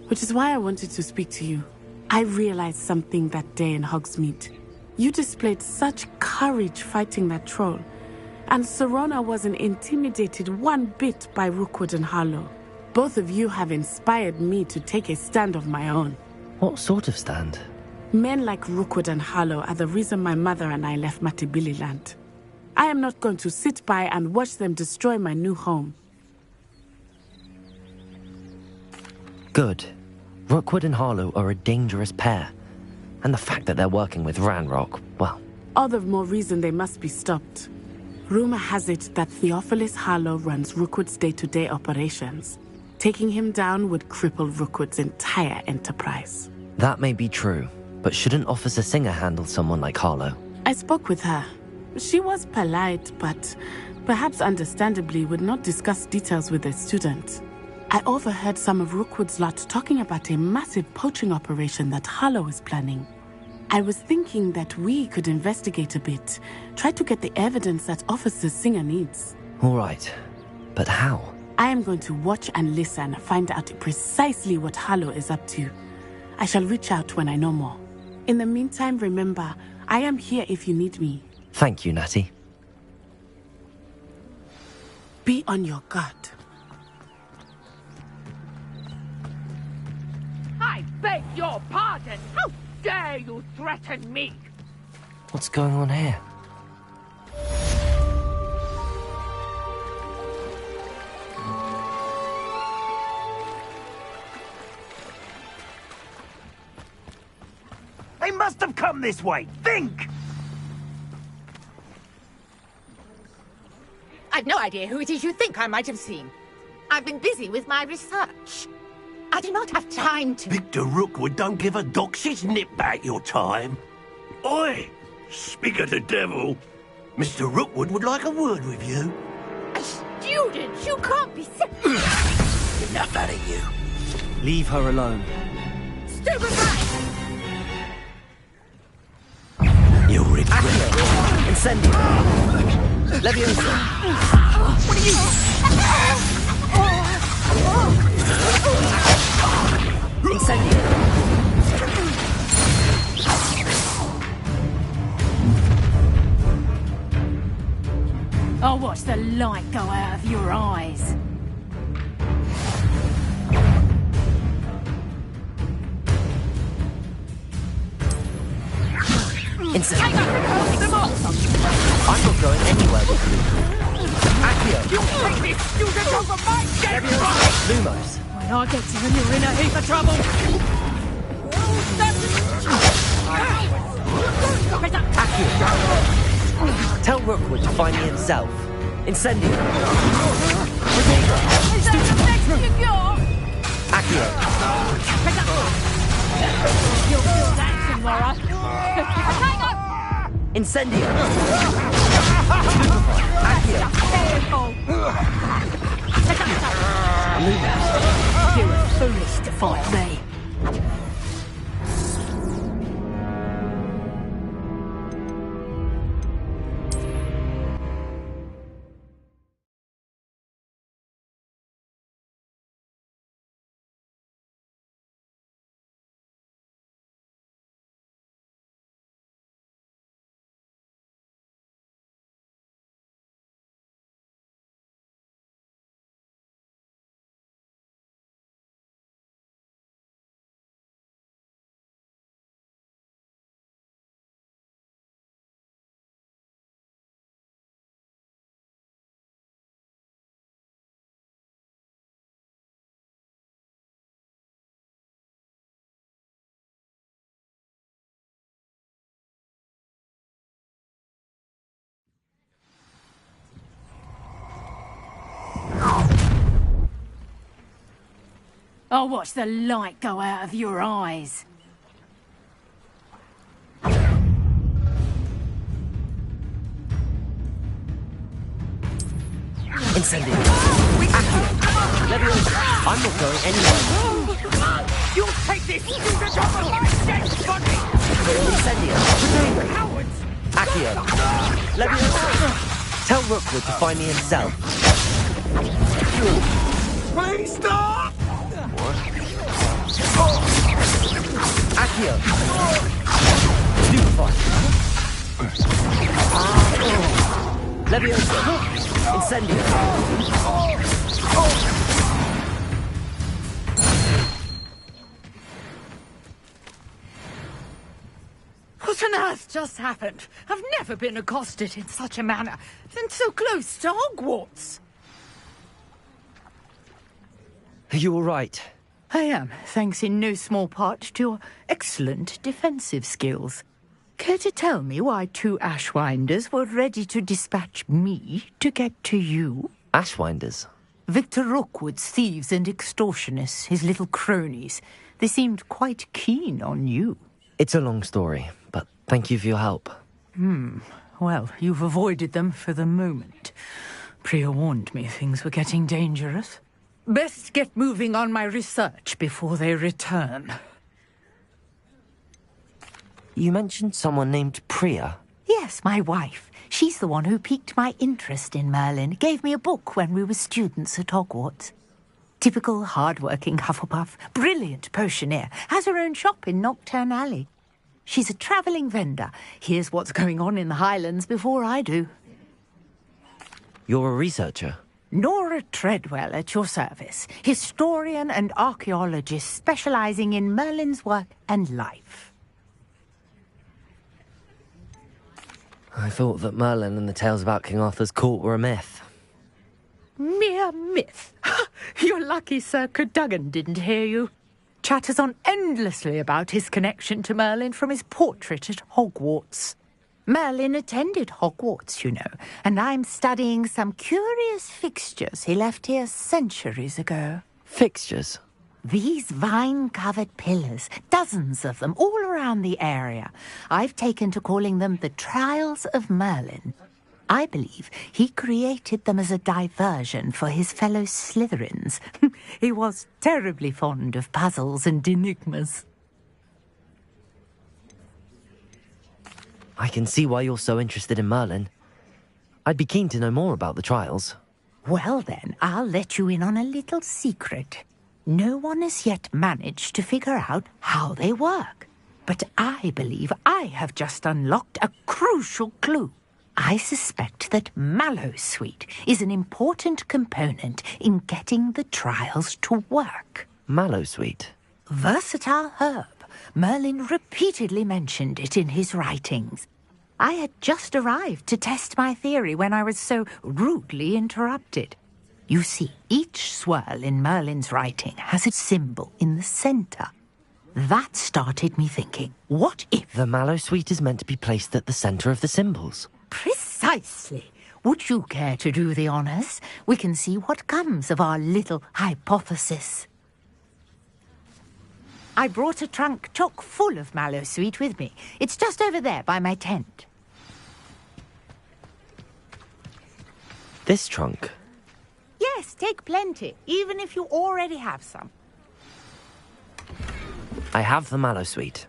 Which is why I wanted to speak to you. I realized something that day in Hogsmeade. You displayed such courage fighting that troll, and Serona wasn't intimidated one bit by Rookwood and Harlow. Both of you have inspired me to take a stand of my own. What sort of stand? Men like Rookwood and Harlow are the reason my mother and I left Matabeleland. I am not going to sit by and watch them destroy my new home. Good. Rookwood and Harlow are a dangerous pair. And the fact that they're working with Ranrock, well... All the more reason they must be stopped. Rumor has it that Theophilus Harlow runs Rookwood's day-to-day operations. Taking him down would cripple Rookwood's entire enterprise. That may be true, but shouldn't Officer Singer handle someone like Harlow? I spoke with her. She was polite, but perhaps understandably would not discuss details with a student. I overheard some of Rookwood's lot talking about a massive poaching operation that Harlow is planning. I was thinking that we could investigate a bit, try to get the evidence that Officer Singer needs. All right, but how? I am going to watch and listen, find out precisely what Harlow is up to. I shall reach out when I know more. In the meantime, remember, I am here if you need me. Thank you, Natty. Be on your guard. I beg your pardon! How dare you threaten me? What's going on here? They must have come this way! Think! I've no idea who it is you think I might have seen. I've been busy with my research. I do not have time to... Victor Rookwood don't give a doxy's nip back your time. Oi! Speak of the devil. Mr. Rookwood would like a word with you. Students, you can't be... Enough out of you. Leave her alone. Stupid rat! You'll regret it. Incendio. Leviosa. What are you... Incendio. I'll watch the light go out of your eyes. Incendio. I'm not going anywhere with you. Accio. You take this student over my dead Leviosa. Lumos. When I get to you, you're in a heap of trouble. Accio. Tell Rookwood to find me himself. Incendio. Accio. You'll feel that tomorrow. Incendio. Accio. Lumos. You were foolish to fight me. I'll watch the light go out of your eyes. Incendio. Accio. Leviosa. I'm not going anywhere. You'll take this student over my dead body! Incendio. Cowards! Accio. Leviosa. Tell Rookwood to find me himself. Please stop! What? Accio. Stupefy. Leviosa. Incendio. What on earth just happened? I've never been accosted in such a manner, and so close to Hogwarts. Are you all right? I am, thanks in no small part to your excellent defensive skills. Care to tell me why two Ashwinders were ready to dispatch me to get to you? Ashwinders? Victor Rookwood's thieves and extortionists, his little cronies. They seemed quite keen on you. It's a long story, but thank you for your help. Well, you've avoided them for the moment. Priya warned me things were getting dangerous. Best get moving on my research before they return. You mentioned someone named Priya. Yes, my wife. She's the one who piqued my interest in Merlin. Gave me a book when we were students at Hogwarts. Typical hard-working Hufflepuff, brilliant potioneer, has her own shop in Knockturn Alley. She's a travelling vendor. Hears what's going on in the Highlands before I do. You're a researcher? Nora Treadwell at your service. Historian and archaeologist specialising in Merlin's work and life. I thought that Merlin and the tales about King Arthur's court were a myth. Mere myth. You're lucky Sir Cadogan didn't hear you. Chatters on endlessly about his connection to Merlin from his portrait at Hogwarts. Merlin attended Hogwarts, you know, and I'm studying some curious fixtures he left here centuries ago. Fixtures? These vine-covered pillars, dozens of them, all around the area. I've taken to calling them the Trials of Merlin. I believe he created them as a diversion for his fellow Slytherins. He was terribly fond of puzzles and enigmas. I can see why you're so interested in Merlin. I'd be keen to know more about the trials. Well then, I'll let you in on a little secret. No one has yet managed to figure out how they work. But I believe I have just unlocked a crucial clue. I suspect that Mallowsweet is an important component in getting the trials to work. Mallowsweet? Versatile herb. Merlin repeatedly mentioned it in his writings. I had just arrived to test my theory when I was so rudely interrupted. You see, each swirl in Merlin's writing has a symbol in the center. That started me thinking, what if... The Mallowsweet is meant to be placed at the center of the symbols. Precisely. Would you care to do the honors? We can see what comes of our little hypothesis. I brought a trunk chock full of Mallowsweet with me. It's just over there by my tent. This trunk? Yes, take plenty, even if you already have some. I have the Mallowsweet.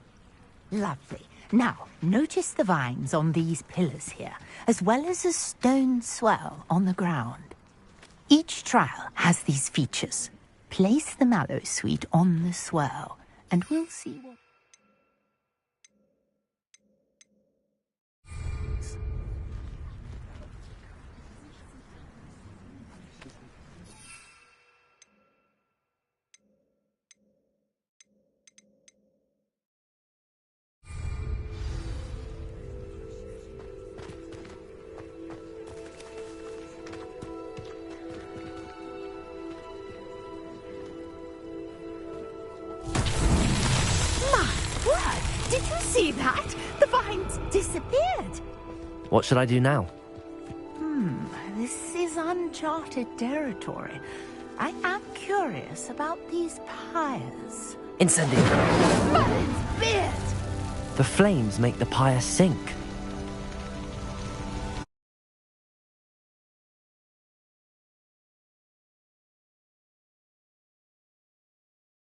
Lovely. Now, notice the vines on these pillars here, as well as a stone swell on the ground. Each trial has these features. Place the Mallowsweet on the swirl, and we'll see what... Did you see that? The vines disappeared. What should I do now? This is uncharted territory. I am curious about these pyres. Incendiary! Merlin's beard! The flames make the pyre sink.